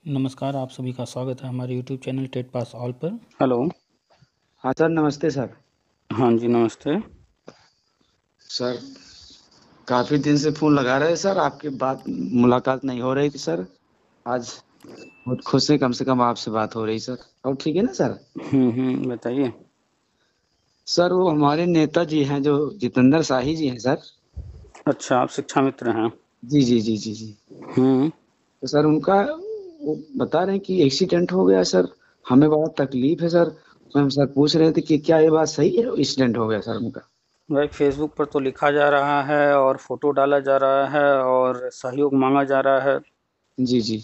नमस्कार, आप सभी का स्वागत है हमारे YouTube channel TET pass all पर। हेलो। हाँ सर, नमस्ते सर। हाँ जी, नमस्ते। सर, काफी दिन से फोन लगा रहे सर, आपकी बात मुलाकात नहीं हो रही थी सर। आज बहुत खुश है, कम से कम आपसे बात हो रही सर। और ठीक है ना सर? बताइए। सर, वो हमारे नेताजी हैं जो जितेंद्र शाही जी हैं सर। अच्छा, आप शिक्षा मित्र हैं। जी जी जी जी जी। हम्म। तो सर उनका वो बता रहे हैं कि एक्सीडेंट हो गया सर। हमें बड़ा तकलीफ है सर। तो हम सर पूछ रहे थे कि क्या ये बात सही है, एक्सीडेंट हो गया सर उनका? भाई, फेसबुक पर तो लिखा जा रहा है और फोटो डाला जा रहा है और सहयोग मांगा जा रहा है। जी जी।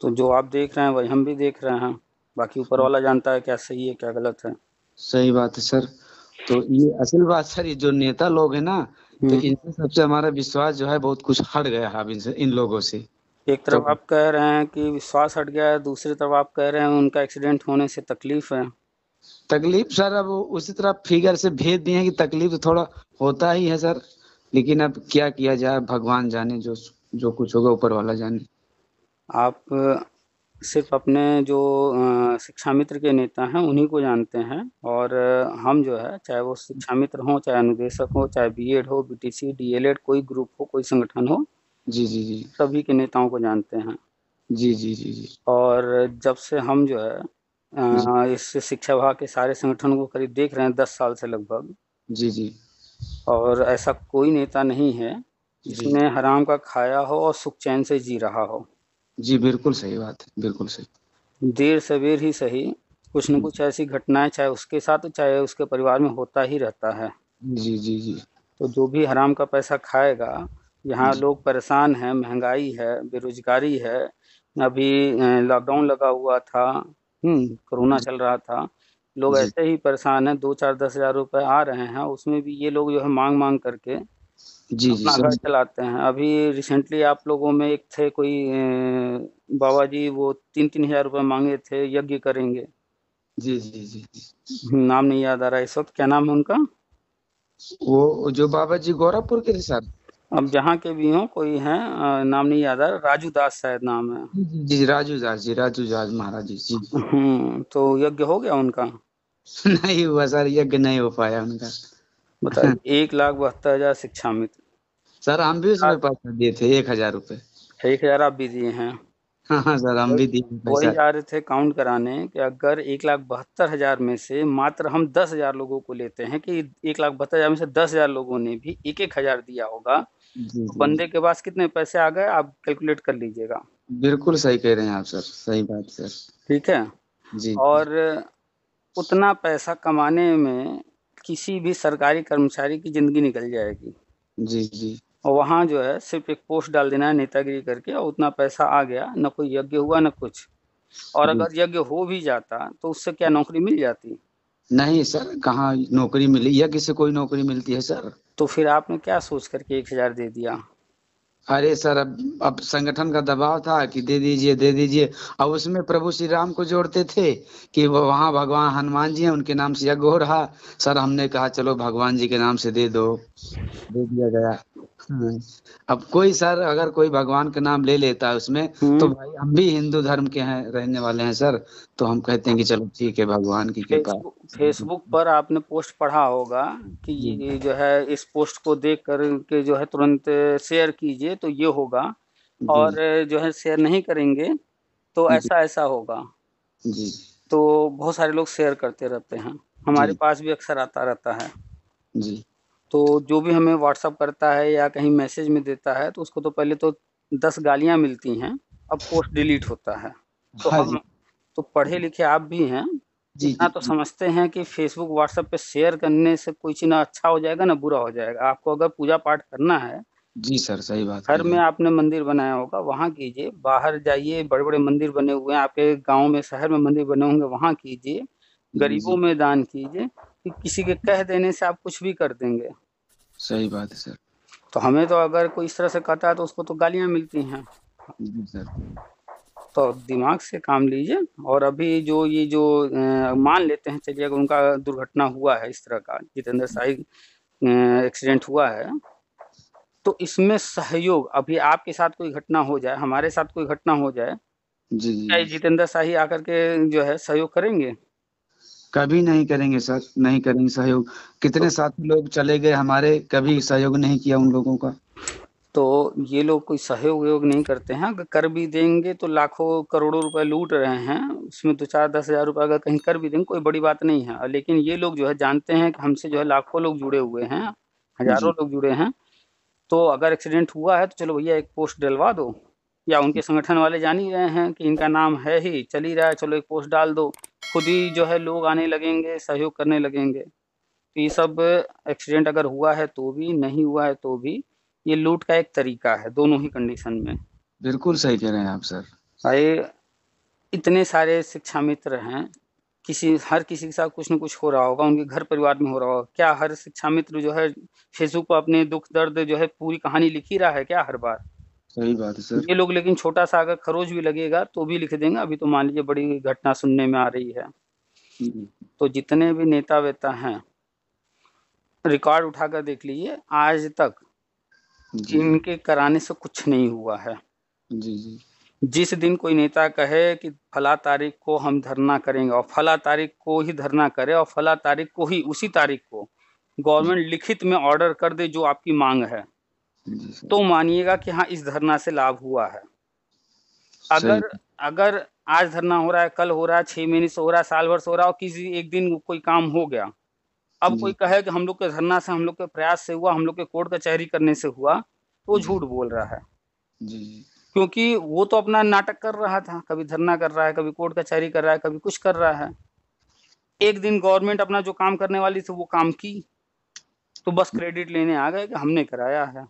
तो जो आप देख रहे हैं वही हम भी देख रहे हैं। बाकी ऊपर वाला जानता है क्या सही है क्या गलत है। सही बात है सर। तो ये असल बात सर, ये जो नेता लोग हैं ना, तो हम्म। इनसे सबसे हमारा विश्वास जो है बहुत कुछ हट गया है अब इनसे, इन लोगों से। एक तो तरफ आप कह रहे हैं कि विश्वास हट गया है, दूसरी तरफ आप कह रहे हैं उनका एक्सीडेंट होने से तकलीफ है। तकलीफ सर, अब उसी तरह फिगर से भेज दिए हैं कि तकलीफ तो थोड़ा होता ही है सर। लेकिन अब क्या किया जाए, भगवान जाने, जो जो कुछ होगा ऊपर वाला जाने। आप सिर्फ अपने जो शिक्षा मित्र के नेता हैं उन्हीं को जानते हैं। और हम जो है, चाहे वो शिक्षा मित्र हों, चाहे अनुदेशक हो, चाहे बीएड हो, बीटीसी, डीएलएड, कोई ग्रुप हो, कोई संगठन हो, जी जी जी। सभी के नेताओं को जानते हैं। जी जी जी जी। और जब से हम जो है जी इस शिक्षा विभाग के सारे संगठनों को करीब देख रहे हैं 10 साल से लगभग। जी जी और ऐसा कोई नेता नहीं है जी जिसने हराम का खाया हो और सुख चैन से जी रहा हो। जी। बिल्कुल सही बात है, बिल्कुल सही। देर सवेर ही सही, कुछ न कुछ ऐसी घटनाएं चाहे उसके साथ हो, चाहे उसके परिवार में होता ही रहता है। जी जी जी तो जो भी हराम का पैसा खाएगा, यहाँ जी लोग परेशान हैं, महंगाई है, बेरोजगारी है। अभी लॉकडाउन लगा हुआ था। कोरोना चल रहा था। लोग जी ऐसे ही परेशान हैं, 2 4 10 हज़ार रुपए आ रहे हैं, उसमें भी ये लोग जो है मांग मांग करके जी जी अपना घर सर। चलाते हैं। अभी रिसेंटली आप लोगों में एक थे कोई बाबा जी, वो 3 3 हज़ार रुपए मांगे थे, यज्ञ करेंगे। जी जी जी जी। नाम नहीं याद आ रहा है इस वक्त, क्या नाम है उनका। वो जो बाबा जी गोरखपुर के थे सर। अब जहाँ के भी हों, कोई हैं, नाम नहीं याद आ रहा, राजू दास शायद नाम है। जी जी जी, राजू दास जी, राजू दास महाराज जी जी। तो यज्ञ हो गया उनका। नहीं हुआ सर, यज्ञ नहीं हो पाया उनका। बताइए, 1,72,000 शिक्षा मित्र। सर हम भी उसमें पैसा दिए थे, 1,000 रुपए। 1,000 आप भी दिए हैं। हाँ हाँ सर, हम वही भी दिए वही पैसा। जा रहे थे काउंट कराने कि अगर 1,72,000 में से मात्र हम 10,000 लोगों को लेते हैं कि 1,72,000 में से 10,000 लोगों ने भी 1 1 हज़ार दिया होगा, जी तो जी जी। बंदे के पास कितने पैसे आ गए आप कैलकुलेट कर लीजिएगा। बिल्कुल सही कह रहे हैं आप सर, सही बात सर। ठीक है। जी और उतना पैसा कमाने में किसी भी सरकारी कर्मचारी की ज़िंदगी निकल जाएगी। जी जी और वहाँ जो है सिर्फ़ एक पोस्ट डाल देना है नेतागिरी करके, और उतना पैसा आ गया, ना कोई यज्ञ हुआ ना कुछ। और जी। अगर यज्ञ हो भी जाता तो उससे क्या नौकरी मिल जाती? नहीं सर, कहाँ नौकरी मिली या किसी कोई नौकरी मिलती है सर? तो फिर आपने क्या सोच कर के 1,000 दे दिया? अरे सर, अब संगठन का दबाव था कि दे दीजिए दे दीजिए। अब उसमें प्रभु श्री राम को जोड़ते थे कि वो वहाँ भगवान हनुमान जी हैं, उनके नाम से यज्ञ हो रहा। सर हमने कहा चलो भगवान जी के नाम से दे दो, दे दिया गया। हाँ। अब कोई सर अगर कोई भगवान का नाम ले लेता है उसमें, तो हुँ। भाई हम भी हिंदू धर्म के हैं, रहने वाले हैं सर। तो हम कहते हैं कि चलो ठीक है, भगवान की कृपा। फेसबुक पर आपने पोस्ट पढ़ा होगा कि जी ये जो है इस पोस्ट को देख कर के जो है तुरंत शेयर कीजिए तो ये होगा, जी और जो है शेयर नहीं करेंगे तो जी ऐसा-ऐसा होगा। जी तो बहुत सारे लोग शेयर करते रहते हैं। हमारे जी पास भी अक्सर आता रहता है। जी। तो जो भी हमें व्हाट्सएप करता है या कहीं मैसेज में देता है तो उसको तो पहले तो 10 गालियाँ मिलती हैं, अब पोस्ट डिलीट होता है। तो हाँ जी। हम तो पढ़े लिखे आप भी हैं, जी इतना जी तो जी समझते हैं कि फ़ेसबुक, व्हाट्सएप पे शेयर करने से कोई चीज़ ना अच्छा हो जाएगा ना बुरा हो जाएगा। आपको अगर पूजा पाठ करना है, जी सर, सही बात कह घर रहे में हैं। आपने मंदिर बनाया होगा वहाँ कीजिए, बाहर जाइए, बड़े-बड़े मंदिर बने हुए हैं, आपके गाँव में, शहर में मंदिर बने होंगे वहाँ कीजिए, जी गरीबों जी। में दान कीजिए, कि किसी के कह देने से आप कुछ भी कर देंगे। सही बात है सर। तो हमें तो अगर कोई इस तरह से कहता है तो उसको तो गालियाँ मिलती हैं। जी सर। तो दिमाग से काम लीजिए। और अभी जो ये जो मान लेते हैं, चलिए अगर उनका दुर्घटना हुआ है इस तरह का, जितेंद्र शाही एक्सीडेंट हुआ है, तो इसमें सहयोग, अभी आपके साथ कोई घटना हो जाए, हमारे साथ कोई घटना हो जाए, जी क्या ये जी। जितेंद्र शाही आकर के जो है सहयोग करेंगे? कभी नहीं करेंगे सर, नहीं करेंगे सहयोग। तो कितने साथी लोग चले गए हमारे, कभी सहयोग नहीं किया उन लोगों का। तो ये लोग कोई सहयोग वयोग नहीं करते हैं। अगर कर भी देंगे तो लाखों करोड़ों रुपए लूट रहे हैं, उसमें 2-4-10 हज़ार रुपए अगर कहीं कर भी देंगे कोई बड़ी बात नहीं है। लेकिन ये लोग जो है जानते हैं कि हमसे जो है लाखों लोग जुड़े हुए हैं, हजारों जी लोग जुड़े हैं। तो अगर एक्सीडेंट हुआ है तो चलो भैया एक पोस्ट डलवा दो, या उनके संगठन वाले जान ही रहे हैं कि इनका नाम है ही, चल ही रहा है, चलो एक पोस्ट डाल दो, खुद ही जो है लोग आने लगेंगे, सहयोग करने लगेंगे। तो ये सब एक्सीडेंट अगर हुआ है तो भी, नहीं हुआ है तो भी, ये लूट का एक तरीका है दोनों ही कंडीशन में। बिल्कुल सही कह रहे हैं आप सर। भाई इतने सारे शिक्षा मित्र हैं, हर किसी के साथ कुछ न कुछ हो रहा होगा, उनके घर परिवार में हो रहा होगा। क्या हर शिक्षा मित्र जो है फेसबुक पर अपने दुख दर्द जो है पूरी कहानी लिख ही रहा है क्या हर बार? सही बात है सर। ये लोग लेकिन छोटा सा अगर खरोच भी लगेगा तो भी लिख देंगे। अभी तो मान लीजिए बड़ी घटना सुनने में आ रही है। जी तो जितने भी नेता वेता हैं, रिकॉर्ड उठाकर देख लीजिए, आज तक जी इनके कराने से कुछ नहीं हुआ है। जी जी। जिस दिन कोई नेता कहे कि फला तारीख को हम धरना करेंगे, और फला तारीख को ही धरना करे, और फला तारीख को ही, उसी तारीख को जी गवर्नमेंट लिखित में ऑर्डर कर दे जो आपकी मांग है, जी सर। तो मानिएगा कि हाँ इस धरना से लाभ हुआ है। सही। अगर अगर आज धरना हो रहा है, कल हो रहा है, 6 महीने से हो रहा है, साल भर से हो रहा है, और किसी एक दिन कोई काम हो गया, अब कोई जी कहे कि हम लोग के धरना से, हम लोग के प्रयास से हुआ, हम लोग के कोर्ट कचहरी करने से हुआ, तो वो जी झूठ बोल रहा है। जी जी। क्योंकि वो तो अपना नाटक कर रहा था, कभी धरना कर रहा है, कभी कोर्ट कचहरी कर रहा है, कभी कुछ कर रहा है। एक दिन गवर्नमेंट अपना जो काम करने वाली थी वो काम की, तो बस क्रेडिट लेने आ गए कि हमने कराया है।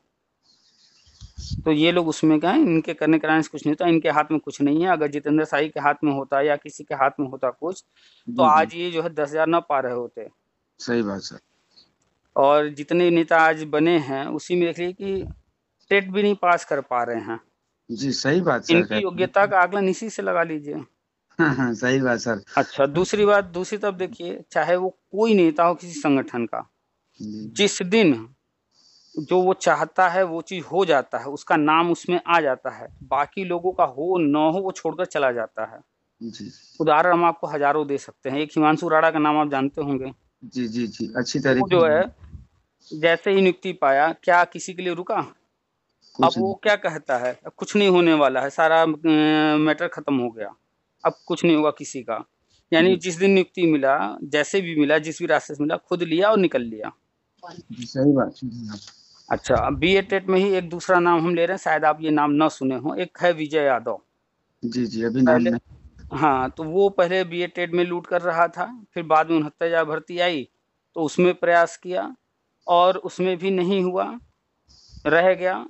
तो ये लोग उसमें क्या है, इनके करने कराने से कुछ नहीं होता, इनके हाथ में कुछ नहीं है। अगर जितेंद्र शाही के हाथ में होता या किसी के हाथ में होता कुछ, तो जी जी। आज ये जो है 10,000 ना पा रहे होते। सही बात सर। और जितने नेता आज बने हैं उसी में देख लीजिए कि टेट भी नहीं पास कर पा रहे हैं। जी सही बात सर इनकी कहते योग्यता का आकलन इसी से लगा लीजिए। हैं। हाँ, सही बात सर। अच्छा, दूसरी बात, दूसरी तरफ देखिए, चाहे वो कोई नेता हो किसी संगठन का, जी जिस दिन जो वो चाहता है वो चीज हो जाता है, उसका नाम उसमें आ जाता है, बाकी लोगों का हो न हो वो छोड़कर चला जाता है। जी उदाहरण हम आपको हजारों दे सकते हैं। एक हिमांशु राणा का नाम आप जानते होंगे। जी जी जी। अच्छी वो तरीके जो से। है जैसे ही नियुक्ति पाया, क्या किसी के लिए रुका? अब कुछ वो नहीं। क्या कहता है, अब कुछ नहीं होने वाला है, सारा मैटर खत्म हो गया, अब कुछ नहीं होगा किसी का। यानी जी जिस दिन नियुक्ति मिला, जैसे भी मिला, जिस भी रास्ते से मिला, खुद लिया और निकल लिया। जी, सही बात है। अच्छा, अब बी टेट में ही एक दूसरा नाम हम ले रहे हैं, शायद आप ये नाम न सुने हो, एक है विजय यादव। जी जी। अभी नाम पहले, नहीं। हाँ, तो वो पहले बी टेट में लूट कर रहा था, फिर बाद में 69,000 भर्ती आई तो उसमें प्रयास किया, और उसमें भी नहीं हुआ, रह गया।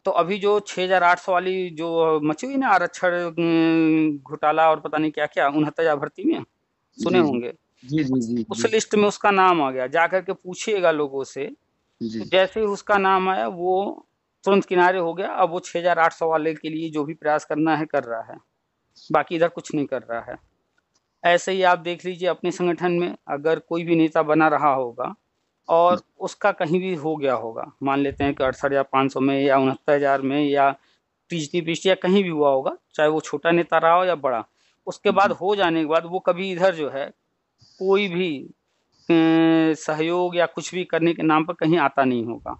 तो अभी जो 6,800 वाली जो मची हुई ना आरक्षण घोटाला और पता नहीं क्या क्या, 69,000 भर्ती में सुने जी जी होंगे, जी जी जी उस जी लिस्ट में उसका नाम आ गया। जा करके पूछिएगा लोगों से, जी। तो जैसे ही उसका नाम आया वो तुरंत किनारे हो गया। अब वो 6,800 वाले के लिए जो भी प्रयास करना है कर रहा है, बाकी इधर कुछ नहीं कर रहा है। ऐसे ही आप देख लीजिए अपने संगठन में, अगर कोई भी नेता बना रहा होगा और उसका कहीं भी हो गया होगा, मान लेते हैं कि 68,500 में या 69,000 में या टीजटी पीटी या कहीं भी हुआ होगा, चाहे वो छोटा नेता रहा हो या बड़ा, उसके बाद जी हो जाने के बाद वो कभी इधर जो है कोई भी सहयोग या कुछ भी करने के नाम पर कहीं आता नहीं होगा।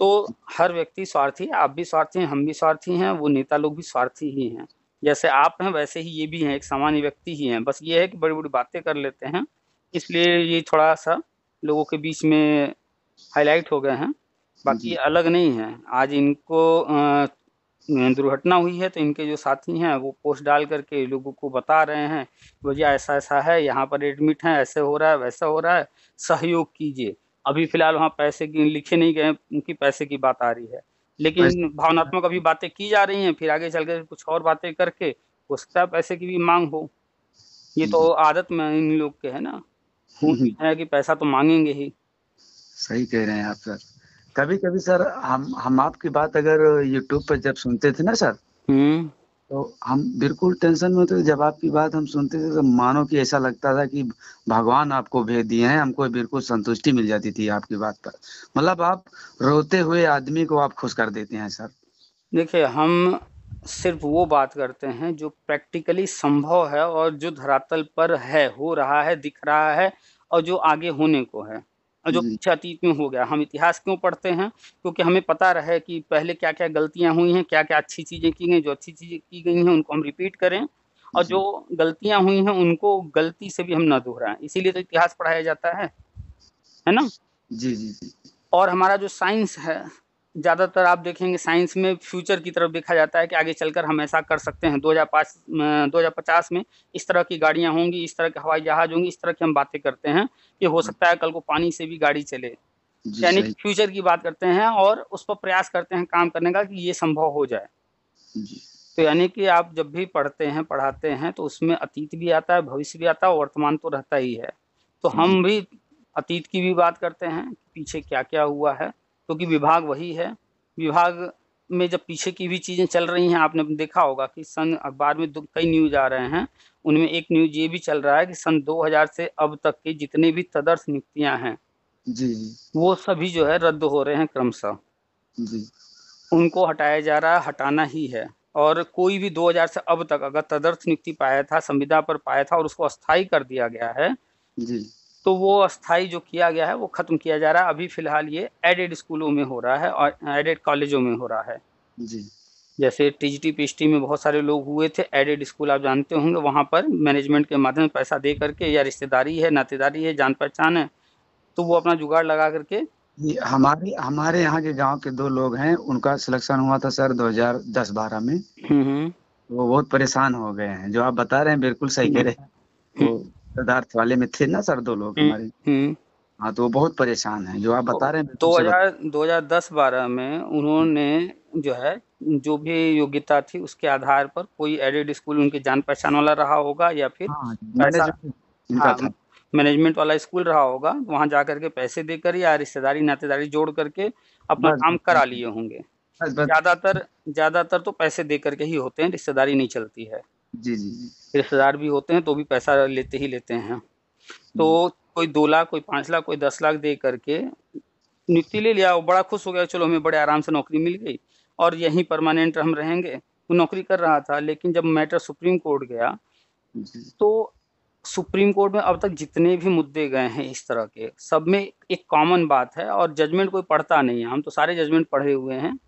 तो हर व्यक्ति स्वार्थी है, आप भी स्वार्थी हैं, हम भी स्वार्थी हैं, वो नेता लोग भी स्वार्थी ही हैं। जैसे आप हैं वैसे ही ये भी हैं, एक सामान्य व्यक्ति ही हैं। बस ये है कि बड़ी-बड़ी बातें कर लेते हैं, इसलिए ये थोड़ा-सा लोगों के बीच में हाइलाइट हो गए हैं, बाकी जी। अलग नहीं हैं। आज इनको दुर्घटना हुई है तो इनके जो साथी हैं वो पोस्ट डाल करके लोगों को बता रहे हैं, भैया ऐसा-ऐसा है, यहाँ पर एडमिट हैं, ऐसे हो रहा है, वैसा हो रहा है, सहयोग कीजिए। अभी फिलहाल वहाँ पैसे की लिखे नहीं गए, उनकी पैसे की बात आ रही है। लेकिन पैसे। भावनात्मक अभी बातें की जा रही हैं, फिर आगे चल के कुछ और बातें करके हो सकता है पैसे की भी माँग हो। ये तो जी। आदत में इन लोग के है ना, खून में है कि पैसा तो माँगेंगे ही। सही कह रहे हैं आप सर। कभी कभी सर हम आपकी बात अगर यूट्यूब पर जब सुनते थे ना सर, हुँ। तो हम बिल्कुल टेंशन में होते थे। जब आपकी बात हम सुनते थे तो मानो कि ऐसा लगता था कि भगवान आपको भेज दिए हैं। हमको बिल्कुल संतुष्टि मिल जाती थी आपकी बात पर। मतलब आप रोते हुए आदमी को आप खुश कर देते हैं सर। देखिए, हम सिर्फ वो बात करते हैं जो प्रैक्टिकली संभव है और जो धरातल पर है, हो रहा है, दिख रहा है और जो आगे होने को है और जो जी पीछे अतीत में हो गया। हम इतिहास क्यों पढ़ते हैं? क्योंकि हमें पता रहे कि पहले क्या क्या गलतियां हुई हैं, क्या क्या अच्छी चीजें की गई, जो अच्छी चीजें की गई हैं उनको हम रिपीट करें और जी जो गलतियां हुई हैं उनको गलती से भी हम ना दोहराएं। इसीलिए तो इतिहास पढ़ाया जाता है ना। जी जी जी और हमारा जो साइंस है, ज़्यादातर आप देखेंगे साइंस में फ्यूचर की तरफ देखा जाता है कि आगे चलकर हम ऐसा कर सकते हैं, 2050 में इस तरह की गाड़ियां होंगी, इस तरह के हवाई जहाज होंगे, इस तरह की हम बातें करते हैं कि हो सकता है कल को पानी से भी गाड़ी चले। जी यानी कि सही फ्यूचर की बात करते हैं और उस पर प्रयास करते हैं काम करने का कि ये संभव हो जाए। जी तो यानी कि आप जब भी पढ़ते हैं, पढ़ाते हैं तो उसमें अतीत भी आता है, भविष्य भी आता है और वर्तमान तो रहता ही है। तो जी हम भी अतीत की भी बात करते हैं कि पीछे क्या-क्या हुआ है, क्योंकि विभाग वही है। विभाग में जब पीछे की भी चीज़ें चल रही हैं, आपने देखा होगा कि सन अखबार में कई न्यूज़ आ रहे हैं, उनमें एक न्यूज़ ये भी चल रहा है कि सन 2000 से अब तक के जितने भी तदर्थ नियुक्तियाँ हैं, जी जी वो सभी जो है रद्द हो रहे हैं क्रमशः। जी उनको हटाया जा रहा है, हटाना ही है। और कोई भी 2000 से अब तक अगर तदर्थ नियुक्ति पाया था, संविदा पर पाया था और उसको अस्थायी कर दिया गया है, जी तो वो अस्थायी जो किया गया है वो खत्म किया जा रहा है। अभी फिलहाल ये एडेड स्कूलों में हो रहा है और एडेड कॉलेजों में हो रहा है। जी जैसे टीजीटी पीएचडी में बहुत सारे लोग हुए थे, एडेड स्कूल आप जानते होंगे, वहाँ पर मैनेजमेंट के माध्यम से पैसा दे करके, या रिश्तेदारी है, नातेदारी है, जान पहचान है, तो वो अपना जुगाड़ लगा करके। ये हमारे हमारे यहाँ के गांव के 2 लोग हैं, उनका सिलेक्शन हुआ था सर 2010-12 में। हम्म वो बहुत परेशान हो गए हैं। जो आप बता रहे हैं बिल्कुल सही कह हम्म रहे हैं। वो पदार्थ वाले में थे ना सर 2 लोग हम्म हमारे। हम्म हाँ तो वो बहुत परेशान हैं। जो आप बता रहे हैं बिल्कुल दो सही बता। हजार 2010-12 में उन्होंने जो है, जो भी योग्यता थी उसके आधार पर कोई एडेड स्कूल उनके जान पहचान वाला रहा होगा या फिर हाँ पैसा, मैनेजमेंट इनका हाँ, था। मैनेजमेंट वाला स्कूल रहा होगा, वहां जा करके पैसे देकर या रिश्तेदारी नातेदारी जोड़ करके अपना बस काम करा लिए होंगे। बस बस। ज्यादातर तो पैसे दे करके ही होते हैं, रिश्तेदारी नहीं चलती है। जी जी जी रिश्तेदार भी होते हैं तो भी पैसा लेते ही लेते हैं। तो जी कोई 2 लाख, कोई 5 लाख, कोई 10 लाख दे करके नियुक्ति ले लिया, वो बड़ा खुश हो गया, चलो हमें बड़े आराम से नौकरी मिल गई और यहीं परमानेंट हम रहेंगे। वो नौकरी कर रहा था, लेकिन जब मैटर सुप्रीम कोर्ट गया जी तो सुप्रीम कोर्ट में अब तक जितने भी मुद्दे गए हैं इस तरह के, सब में एक कॉमन बात है और जजमेंट कोई पढ़ता नहीं है, हम तो सारे जजमेंट पढ़े हुए हैं।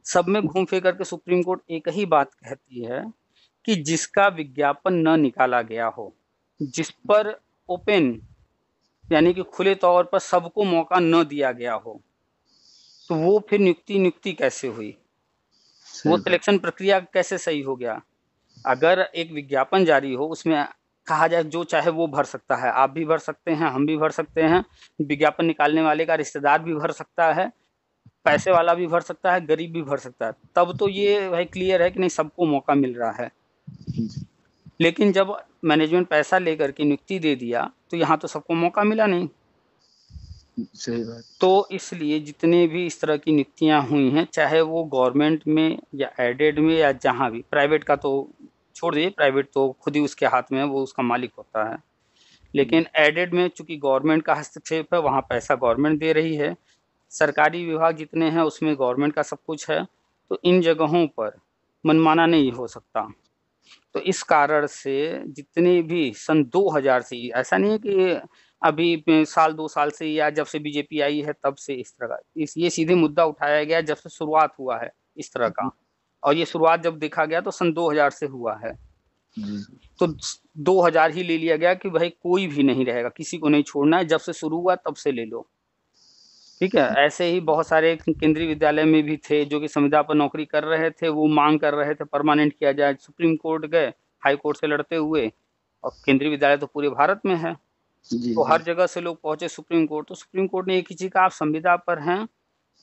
सब में घूम फिर करके सुप्रीम कोर्ट एक ही बात कहती है कि जिसका विज्ञापन न निकाला गया हो, जिस पर ओपन यानी कि खुले तौर पर सबको मौका न दिया गया हो, तो वो फिर नियुक्ति कैसे हुई? वो सही बात। सिलेक्शन प्रक्रिया कैसे सही हो गया? अगर एक विज्ञापन जारी हो, उसमें कहा जाए जो चाहे वो भर सकता है, आप भी भर सकते हैं, हम भी भर सकते हैं, विज्ञापन निकालने वाले का रिश्तेदार भी भर सकता है, पैसे वाला भी भर सकता है, गरीब भी भर सकता है, तब तो ये भाई क्लियर है कि नहीं सबको मौका मिल रहा है। जी, लेकिन जब मैनेजमेंट पैसा लेकर के नियुक्ति दे दिया तो यहाँ तो सबको मौका मिला नहीं। सही बात। तो इसलिए जितने भी इस तरह की नियुक्तियां हुई हैं, चाहे वो गवर्नमेंट में या एडेड में या जहाँ भी, प्राइवेट का तो छोड़ दीजिए, प्राइवेट तो खुद ही उसके हाथ में है, वो उसका मालिक होता है। लेकिन एडेड में चूंकि गवर्नमेंट का हस्तक्षेप है, वहाँ पैसा गवर्नमेंट दे रही है, सरकारी विभाग जितने हैं उसमें गवर्नमेंट का सब कुछ है, तो इन जगहों पर मनमाना नहीं हो सकता। तो इस कारण से जितने भी सन 2000 से, ऐसा नहीं है कि अभी साल 2 साल से या जब से बीजेपी आई है तब से इस तरह का, ये सीधे मुद्दा उठाया गया जब से शुरुआत हुआ है इस तरह का। और ये शुरुआत जब देखा गया तो सन 2000 से हुआ है। जी तो 2000 ही ले लिया गया कि भाई कोई भी नहीं रहेगा, किसी को नहीं छोड़ना है, जब से शुरू हुआ तब से ले लो। ठीक है। ऐसे ही बहुत सारे केंद्रीय विद्यालय में भी थे जो कि संविदा पर नौकरी कर रहे थे, वो मांग कर रहे थे परमानेंट किया जाए, सुप्रीम कोर्ट गए, हाई कोर्ट से लड़ते हुए। और केंद्रीय विद्यालय तो पूरे भारत में है, जी तो जी हर जगह से लोग पहुंचे सुप्रीम कोर्ट। तो सुप्रीम कोर्ट ने एक ही चीज कहा, आप संविदा पर हैं,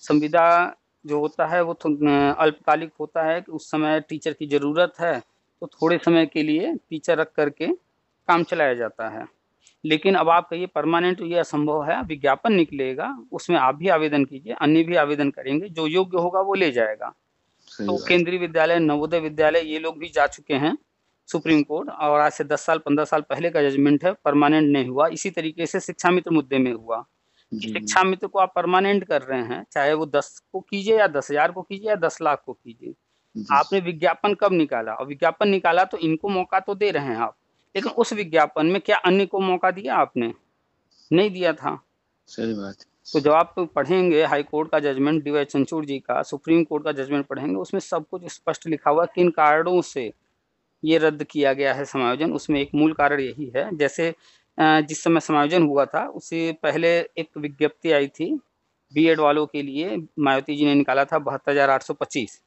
संविदा जो होता है वो अल्पकालिक होता है कि उस समय टीचर की जरूरत है तो थोड़े समय के लिए टीचर रख करके काम चलाया जाता है। लेकिन अब आप कहिए परमानेंट, ये असंभव है। विज्ञापन निकलेगा, उसमें आप भी आवेदन कीजिए, अन्य भी आवेदन करेंगे, जो योग्य होगा वो ले जाएगा। सही तो बात। केंद्रीय विद्यालय, नवोदय विद्यालय, ये लोग भी जा चुके हैं सुप्रीम कोर्ट, और आज से 10 साल 15 साल पहले का जजमेंट है, परमानेंट नहीं हुआ। इसी तरीके से शिक्षा मित्र मुद्दे में हुआ कि जी शिक्षा मित्र को आप परमानेंट कर रहे हैं, चाहे वो 10 को कीजिए या 10,000 को कीजिए या 10 लाख को कीजिए, जी आपने विज्ञापन कब निकाला, और विज्ञापन निकाला तो इनको मौका तो दे रहे हैं आप, लेकिन उस विज्ञापन में क्या अन्य को मौका दिया आपने? नहीं दिया था। सही बात तो जब आप पढ़ेंगे हाई कोर्ट का जजमेंट डी वाई चंद्रचूड़ जी का, सुप्रीम कोर्ट का जजमेंट पढ़ेंगे, उसमें सब कुछ स्पष्ट लिखा हुआ किन कारणों से ये रद्द किया गया है समायोजन। उसमें एक मूल कारण यही है, जैसे जिस समय समायोजन हुआ था उससे पहले एक विज्ञप्ति आई थी बीएड वालों के लिए, मायावती जी ने निकाला था 72,825।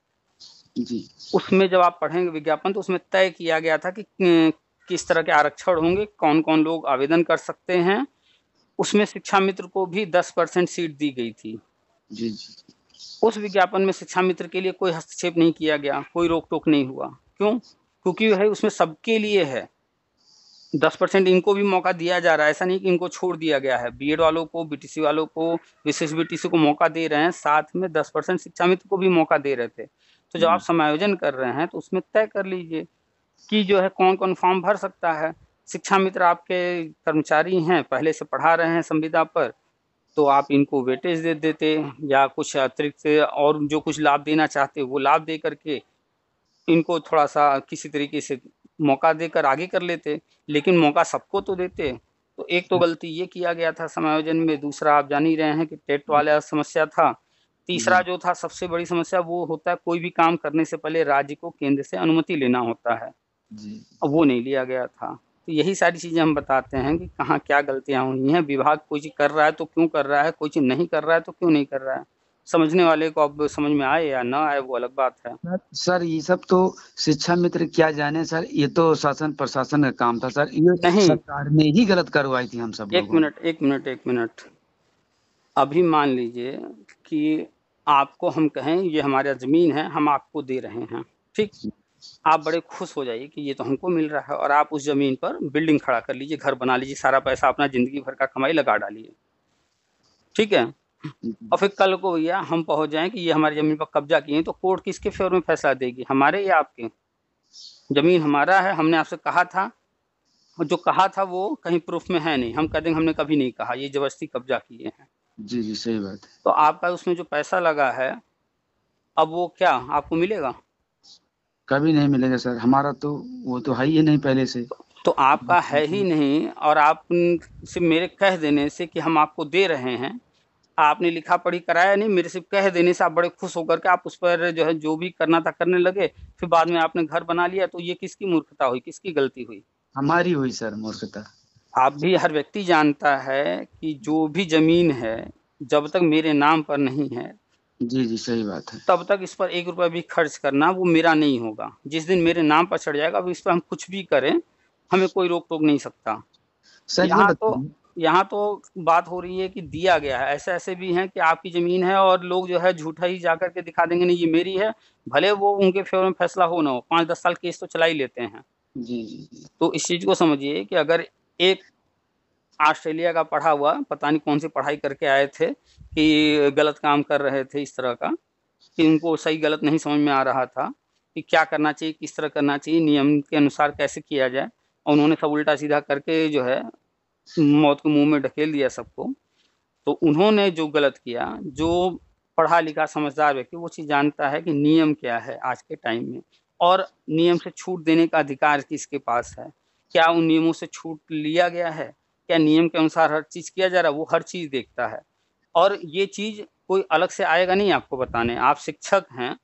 जी उसमें जब आप पढ़ेंगे विज्ञापन तो उसमें तय किया गया था कि किस तरह के आरक्षण होंगे, कौन कौन लोग आवेदन कर सकते हैं। उसमें शिक्षा मित्र को भी 10% सीट दी गई थी। जी जी उस विज्ञापन में शिक्षा मित्र के लिए कोई हस्तक्षेप नहीं किया गया, कोई रोक टोक नहीं हुआ। क्यों? क्योंकि वह उसमें सबके लिए है। 10% इनको भी मौका दिया जा रहा है, ऐसा नहीं कि इनको छोड़ दिया गया है। बीएड वालों को, बीटीसी वालों को, विशेष बीटीसी को मौका दे रहे हैं, साथ में 10% शिक्षा मित्र को भी मौका दे रहे थे। तो जब आप समायोजन कर रहे हैं तो उसमें तय कर लीजिए कि जो है कौन कौन फॉर्म भर सकता है। शिक्षा मित्र आपके कर्मचारी हैं, पहले से पढ़ा रहे हैं संविदा पर, तो आप इनको वेटेज दे देते, या कुछ अतिरिक्त और जो कुछ लाभ देना चाहते वो लाभ दे करके इनको थोड़ा सा किसी तरीके से मौका देकर आगे कर लेते, लेकिन मौका सबको तो देते। तो एक तो गलती ये किया गया था समायोजन में, दूसरा आप जान ही रहे हैं कि टेट वाला समस्या था, तीसरा जी जो था सबसे बड़ी समस्या वो होता है कोई भी काम करने से पहले राज्य को केंद्र से अनुमति लेना होता है, जी अब वो नहीं लिया गया था। तो यही सारी चीज़ें हम बताते हैं कि कहाँ क्या गलतियाँ हुई हैं। विभाग कोई चीज़ कर रहा है तो क्यों कर रहा है, कोई चीज़ नहीं कर रहा है तो क्यों नहीं कर रहा है। समझने वाले को अब समझ में आए या ना आए वो अलग बात है। सर ये सब तो शिक्षा मित्र क्या जाने सर, ये तो शासन प्रशासन का काम था सर, ये नहीं, सरकार ने ही गलत करवाई थी हम सब एक लोगों मिनट एक मिनट एक मिनट, अभी मान लीजिए कि आपको हम कहें ये हमारा ज़मीन है, हम आपको दे रहे हैं, ठीक? आप बड़े खुश हो जाइए कि ये तो हमको मिल रहा है, और आप उस ज़मीन पर बिल्डिंग खड़ा कर लीजिए, घर बना लीजिए, सारा पैसा अपना ज़िंदगी भर का कमाई लगा डालिए, ठीक है? और फिर कल को भैया हम पहुँच जाएँ कि ये हमारी ज़मीन पर कब्ज़ा किए हैं, तो कोर्ट किसके फ़ेवर में फैसला देगी, हमारे या आपके? ज़मीन हमारा है, हमने आपसे कहा था, और जो कहा था वो कहीं प्रूफ में है नहीं, हम कह देंगे हमने कभी नहीं कहा, ये ज़बरदस्ती कब्ज़ा किए हैं। जी जी सही बात है। तो आपका उसमें जो पैसा लगा है, अब वो क्या आपको मिलेगा? कभी नहीं मिलेगा सर, हमारा तो वो तो है ही नहीं पहले से। तो आपका है ही नहीं, और आप सिर्फ मेरे कह देने से कि हम आपको दे रहे हैं, आपने लिखा पढ़ी कराया नहीं, मेरे सिर्फ कह देने से आप बड़े खुश होकर के आप उस पर जो है जो भी करना था करने लगे, फिर बाद में आपने घर बना लिया, तो ये किसकी मूर्खता हुई, किसकी गलती हुई? हमारी हुई सर मूर्खता। आप भी, हर व्यक्ति जानता है कि जो भी ज़मीन है जब तक मेरे नाम पर नहीं है जी जी सही बात है। तब तक इस पर 1 रुपया भी खर्च करना वो मेरा नहीं होगा। जिस दिन मेरे नाम पर चढ़ जाएगा अब इस पर हम कुछ भी करें, हमें कोई रोक टोक नहीं सकता। सर ये बताइए। यहाँ तो बात हो रही है कि दिया गया है, ऐसे-ऐसे भी हैं कि आपकी ज़मीन है और लोग जो है झूठा ही जाकर के दिखा देंगे नहीं ये मेरी है, भले वो उनके फ़ेवर में फैसला हो ना हो, 5-10 साल केस तो चला ही लेते हैं। जी जी जी तो इस चीज़ को समझिए कि अगर एक ऑस्ट्रेलिया का पढ़ा हुआ, पता नहीं कौन सी पढ़ाई करके आए थे कि गलत काम कर रहे थे इस तरह का, कि उनको सही गलत नहीं समझ में आ रहा था कि क्या करना चाहिए, किस तरह करना चाहिए, नियम के अनुसार कैसे किया जाए, और उन्होंने सब उल्टा-सीधा करके जो है मौत के मुँह में ढकेल दिया सबको। तो उन्होंने जो गलत किया, जो पढ़ा-लिखा समझदार व्यक्ति वो चीज़ जानता है कि नियम क्या है आज के टाइम में, और नियम से छूट देने का अधिकार किसके पास है। क्या उन नियमों से छूट लिया गया है? क्या नियम के अनुसार हर चीज़ किया जा रहा है? वो हर चीज़ देखता है, और ये चीज़ कोई अलग से आएगा नहीं आपको बताने। आप शिक्षक हैं,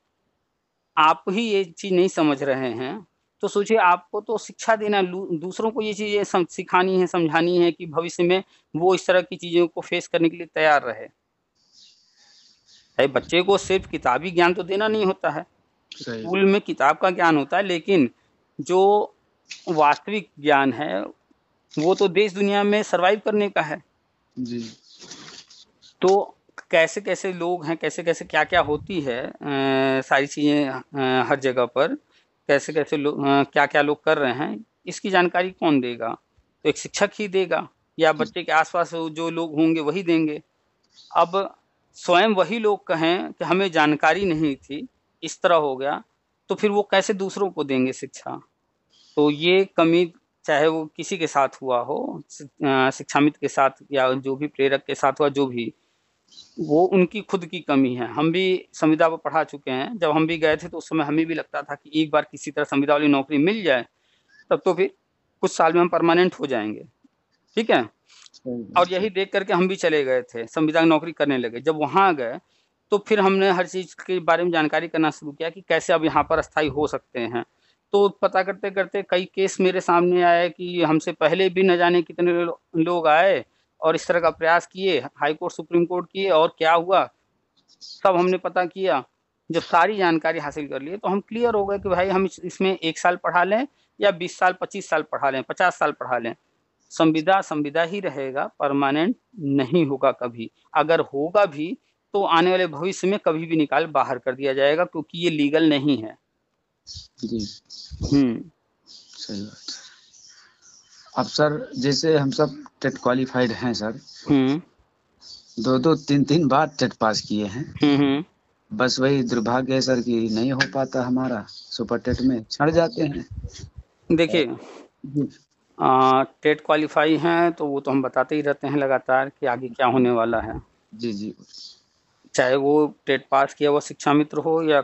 आप ही ये चीज़ नहीं समझ रहे हैं, तो सोचिए आपको तो शिक्षा देना दूसरों को ये चीज़ें सिखानी है, समझानी है कि भविष्य में वो इस तरह की चीज़ों को फेस करने के लिए तैयार रहे। भाई बच्चे को सिर्फ़ किताबी ज्ञान तो देना नहीं होता है। सही। स्कूल में किताब का ज्ञान होता है, लेकिन जो वास्तविक ज्ञान है, वो तो देश दुनिया में सर्वाइव करने का है। जी तो कैसे-कैसे लोग हैं, कैसे-कैसे क्या-क्या होती है सारी चीज़ें हर जगह पर, कैसे-कैसे लोग क्या-क्या लोग कर रहे हैं, इसकी जानकारी कौन देगा? तो एक शिक्षक ही देगा, या बच्चे के आस-पास जो लोग होंगे वही देंगे। अब स्वयं वही लोग कहें कि हमें जानकारी नहीं थी, इस तरह हो गया, तो फिर वो कैसे दूसरों को देंगे शिक्षा? तो ये कमी चाहे वो किसी के साथ हुआ हो, शिक्षामित्र के साथ या जो भी प्रेरक के साथ हुआ, जो भी, वो उनकी खुद की कमी है। हम भी संविदा पर पढ़ा चुके हैं, जब हम भी गए थे तो उस समय हमें भी लगता था कि एक बार किसी तरह संविदा वाली नौकरी मिल जाए तब तो फिर कुछ साल में हम परमानेंट हो जाएंगे, ठीक है। और यही देख करके हम भी चले गए थे, संविदा की नौकरी करने लगे। जब वहाँ गए तो फिर हमने हर चीज़ के बारे में जानकारी करना शुरू किया कि कैसे अब यहाँ पर अस्थायी हो सकते हैं। तो पता करते करते कई केस मेरे सामने आए कि हमसे पहले भी न जाने कितने लोग आए और इस तरह का प्रयास किए, हाई कोर्ट सुप्रीम कोर्ट किए, और क्या हुआ सब हमने पता किया। जब सारी जानकारी हासिल कर लिए तो हम क्लियर हो गए कि भाई हम इसमें 1 साल पढ़ा लें या 20 साल 25 साल पढ़ा लें 50 साल पढ़ा लें, संविदा संविदा ही रहेगा, परमानेंट नहीं होगा कभी। अगर होगा भी तो आने वाले भविष्य में कभी भी निकाल बाहर कर दिया जाएगा, क्योंकि ये लीगल नहीं है। जी सही बात। अब सर जैसे हम सब टेट क्वालिफाइड हैं सर, 2-2 3-3 बार टेट पास किए हैं। बस वही दुर्भाग्य है सर कि नहीं हो पाता हमारा, सुपर टेट में छड़ जाते हैं। देखिए टेट क्वालिफाई हैं तो वो तो हम बताते ही रहते हैं लगातार कि आगे क्या होने वाला है। जी चाहे वो टेट पास किया हुआ शिक्षा मित्र हो या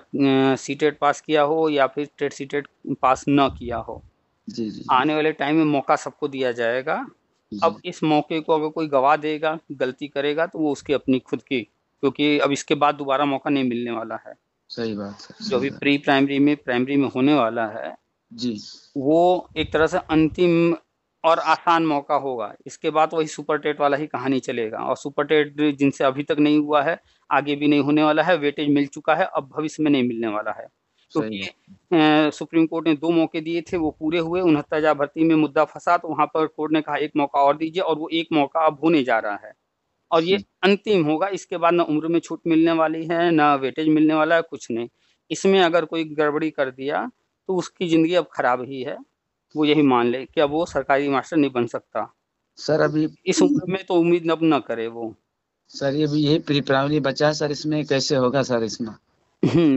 सी टेट पास किया हो या फिर टेट सी टेट पास न किया हो, जी आने वाले टाइम में मौका सबको दिया जाएगा। अब इस मौके को अगर कोई गवा देगा, गलती करेगा, तो वो उसकी अपनी खुद की, क्योंकि अब इसके बाद दोबारा मौका नहीं मिलने वाला है। सही बात है। जो भी प्री प्राइमरी में प्राइमरी में होने वाला है जी, वो एक तरह से अंतिम और आसान मौका होगा। इसके बाद वही सुपर टेट वाला ही कहानी चलेगा, और सुपर टेट जिनसे अभी तक नहीं हुआ है, आगे भी नहीं होने वाला है, वेटेज मिल चुका है, अब भविष्य में नहीं मिलने वाला है। क्योंकि सुप्रीम कोर्ट ने 2 मौके दिए थे, वो पूरे हुए। 69,000 भर्ती में मुद्दा फंसा तो वहां पर कोर्ट ने कहा 1 मौका और दीजिए, और वो 1 मौका अब होने जा रहा है और ये अंतिम होगा। इसके बाद ना उम्र में छूट मिलने वाली है, ना वेटेज मिलने वाला है, कुछ नहीं। इसमें अगर कोई गड़बड़ी कर दिया तो उसकी जिंदगी अब खराब ही है। वो यही मान ले कि अब वो सरकारी मास्टर नहीं बन सकता सर। अभी इस उम्र में, तो उम्मीद अब न करे वो। सर ये भी यही प्री प्राइमरी बचा है सर, इसमें कैसे होगा सर इसमें?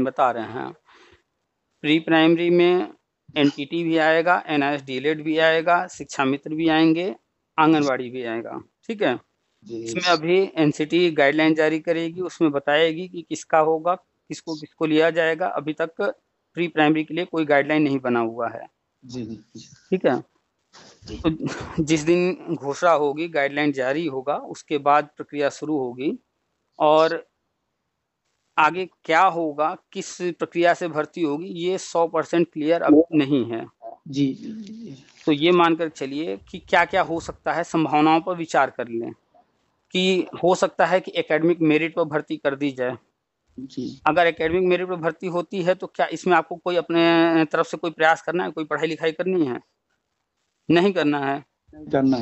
बता रहे हैं। प्री प्राइमरी में एनटीटी भी आएगा, एनआईएस डीएलएड भी आएगा, शिक्षा मित्र भी आएंगे, आंगनबाड़ी भी आएगा, ठीक है। इसमें अभी एनसीटी गाइडलाइन जारी करेगी, उसमें बताएगी कि किसका होगा, किसको किसको लिया जाएगा। अभी तक प्री प्राइमरी के लिए कोई गाइडलाइन नहीं बना हुआ है, ठीक है। तो जिस दिन घोषणा होगी, गाइडलाइन जारी होगा, उसके बाद प्रक्रिया शुरू होगी। और आगे क्या होगा, किस प्रक्रिया से भर्ती होगी, ये 100% क्लियर अब नहीं है। जी। तो ये मानकर चलिए कि क्या क्या हो सकता है, संभावनाओं पर विचार कर लें कि हो सकता है कि एकेडमिक मेरिट पर भर्ती कर दी जाए। जी। अगर एकेडमिक मेरिट पर भर्ती होती है तो क्या इसमें आपको कोई अपने तरफ से कोई प्रयास करना है, कोई पढ़ाई लिखाई करनी है? नहीं करना है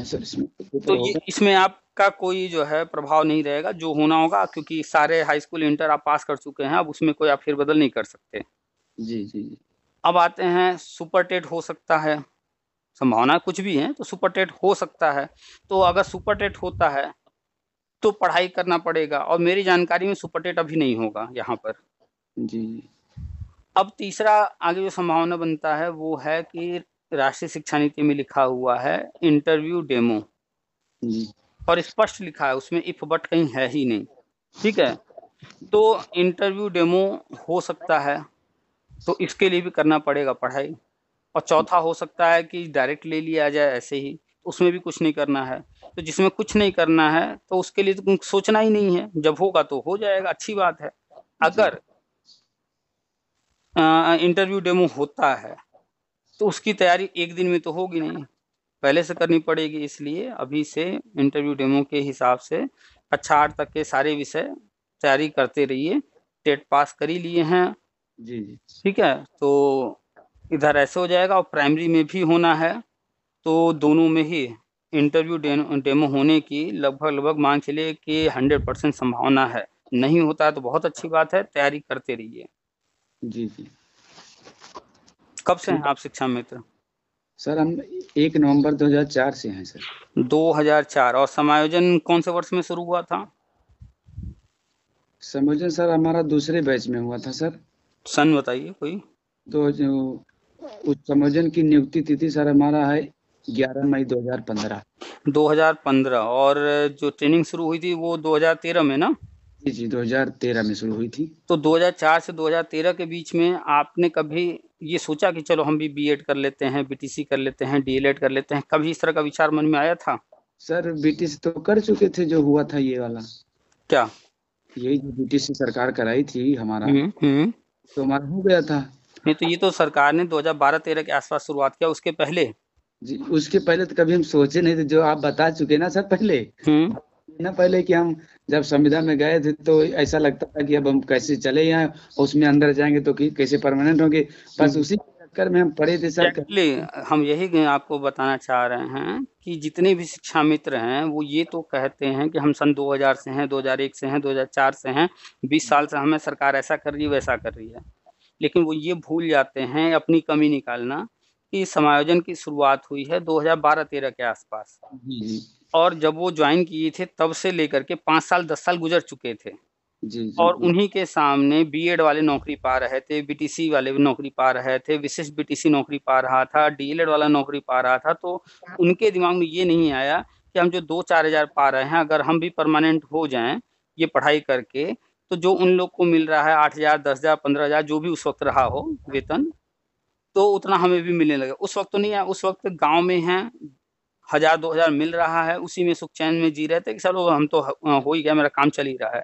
सर इसमें। तो ये इसमें आपका कोई जो है प्रभाव नहीं रहेगा। जो होना होगा, क्योंकि सारे हाई स्कूल इंटर आप पास कर चुके हैं, अब उसमें कोई आप फेरबदल नहीं कर सकते। जी। अब आते हैं सुपर टेट हो सकता है, संभावना कुछ भी है तो सुपर टेट हो सकता है। तो अगर सुपर टेट होता है तो पढ़ाई करना पड़ेगा, और मेरी जानकारी में सुपर टेट अभी नहीं होगा यहाँ पर। जी। अब तीसरा आगे जो संभावना बनता है वो है कि राष्ट्रीय शिक्षा नीति में लिखा हुआ है इंटरव्यू डेमो, और स्पष्ट लिखा है उसमें, इफ बट कहीं है ही नहीं, ठीक है। तो इंटरव्यू डेमो हो सकता है, तो इसके लिए भी करना पड़ेगा पढ़ाई। और चौथा हो सकता है कि डायरेक्ट ले लिया जाए ऐसे ही, उसमें भी कुछ नहीं करना है। तो जिसमें कुछ नहीं करना है तो उसके लिए तो सोचना ही नहीं है, जब होगा तो हो जाएगा, अच्छी बात है। अगर इंटरव्यू डेमो होता है तो उसकी तैयारी एक दिन में तो होगी नहीं, पहले से करनी पड़ेगी। इसलिए अभी से इंटरव्यू डेमो के हिसाब से कक्षा 8 तक के सारे विषय तैयारी करते रहिए। टेट पास कर ही लिए हैं, जी। ठीक है। तो इधर ऐसे हो जाएगा, और प्राइमरी में भी होना है तो दोनों में ही इंटरव्यू डेमो होने की लगभग मान चलिए कि 100% संभावना है। नहीं होता है तो बहुत अच्छी बात है, तैयारी करते रहिए। जी। कब से हैं आप शिक्षा मित्र? सर हम 1 नवंबर 2004 से हैं सर। 2004। और समायोजन कौन से वर्ष में शुरू हुआ था? समायोजन सर हमारा दूसरे बैच में हुआ था सर। सन बताइए कोई। तो जो उस समायोजन की नियुक्ति तिथि सर हमारा है 11 मई 2015। 2015। और जो ट्रेनिंग शुरू हुई थी वो 2013 में ना? जी जी 2013 में शुरू हुई थी। तो 2004 से 2013 के बीच में आपने कभी ये सोचा कि चलो हम भी बीएड कर लेते हैं, बीटीसी कर लेते हैं, डीएलएड कर लेते हैं, कभी इस तरह का विचार मन में आया था? सर बीटीसी तो कर चुके थे, जो हुआ था ये वाला, क्या? यही जो बीटीसी सरकार कराई थी हमारा, हम्म। तो हमारा हो गया था। नहीं, तो ये तो सरकार ने 2012-13 के आसपास शुरुआत किया, उसके पहले? जी उसके पहले तो कभी हम सोचे नहीं थे, जो आप बता चुके ना सर पहले हम्म। ना, पहले कि हम जब संविदा में गए थे तो ऐसा लगता था कि अब हम कैसे चले यहाँ, उसमें अंदर जाएंगे तो कैसे परमानेंट होंगे, बस उसी के चक्कर में हम पड़े थे सर। एग्जैक्टली, हम यही आपको बताना चाह रहे हैं कि जितने भी शिक्षा मित्र हैं वो ये तो कहते हैं कि हम सन 2000 से हैं, 2001 से हैं, 2004 से हैं, 20 साल से हमें सरकार ऐसा कर रही है, वैसा कर रही है। लेकिन वो ये भूल जाते हैं अपनी कमी निकालना कि समायोजन की शुरुआत हुई है 2012-13 के आसपास, जी जी और जब वो ज्वाइन किए थे तब से लेकर के 5 साल 10 साल गुजर चुके थे, जी और जी उन्हीं के सामने बीएड वाले नौकरी पा रहे थे, बीटीसी वाले भी नौकरी पा रहे थे, विशिष्ट बीटीसी नौकरी पा रहा था, डीएलएड वाला नौकरी पा रहा था। तो उनके दिमाग में ये नहीं आया कि हम जो 2-4 हजार पा रहे हैं, अगर हम भी परमानेंट हो जाएं ये पढ़ाई करके, तो जो उन लोग को मिल रहा है 8 हजार, 10 हजार, 15 हजार, जो भी उस वक्त रहा हो वेतन, तो उतना हमें भी मिलने लगे। उस वक्त तो नहीं आया, उस वक्त गांव में हैं, 1000-2000 मिल रहा है, उसी में सुख चैन में जी रहे थे कि चलो हम तो हो ही गया, मेरा काम चल ही रहा है।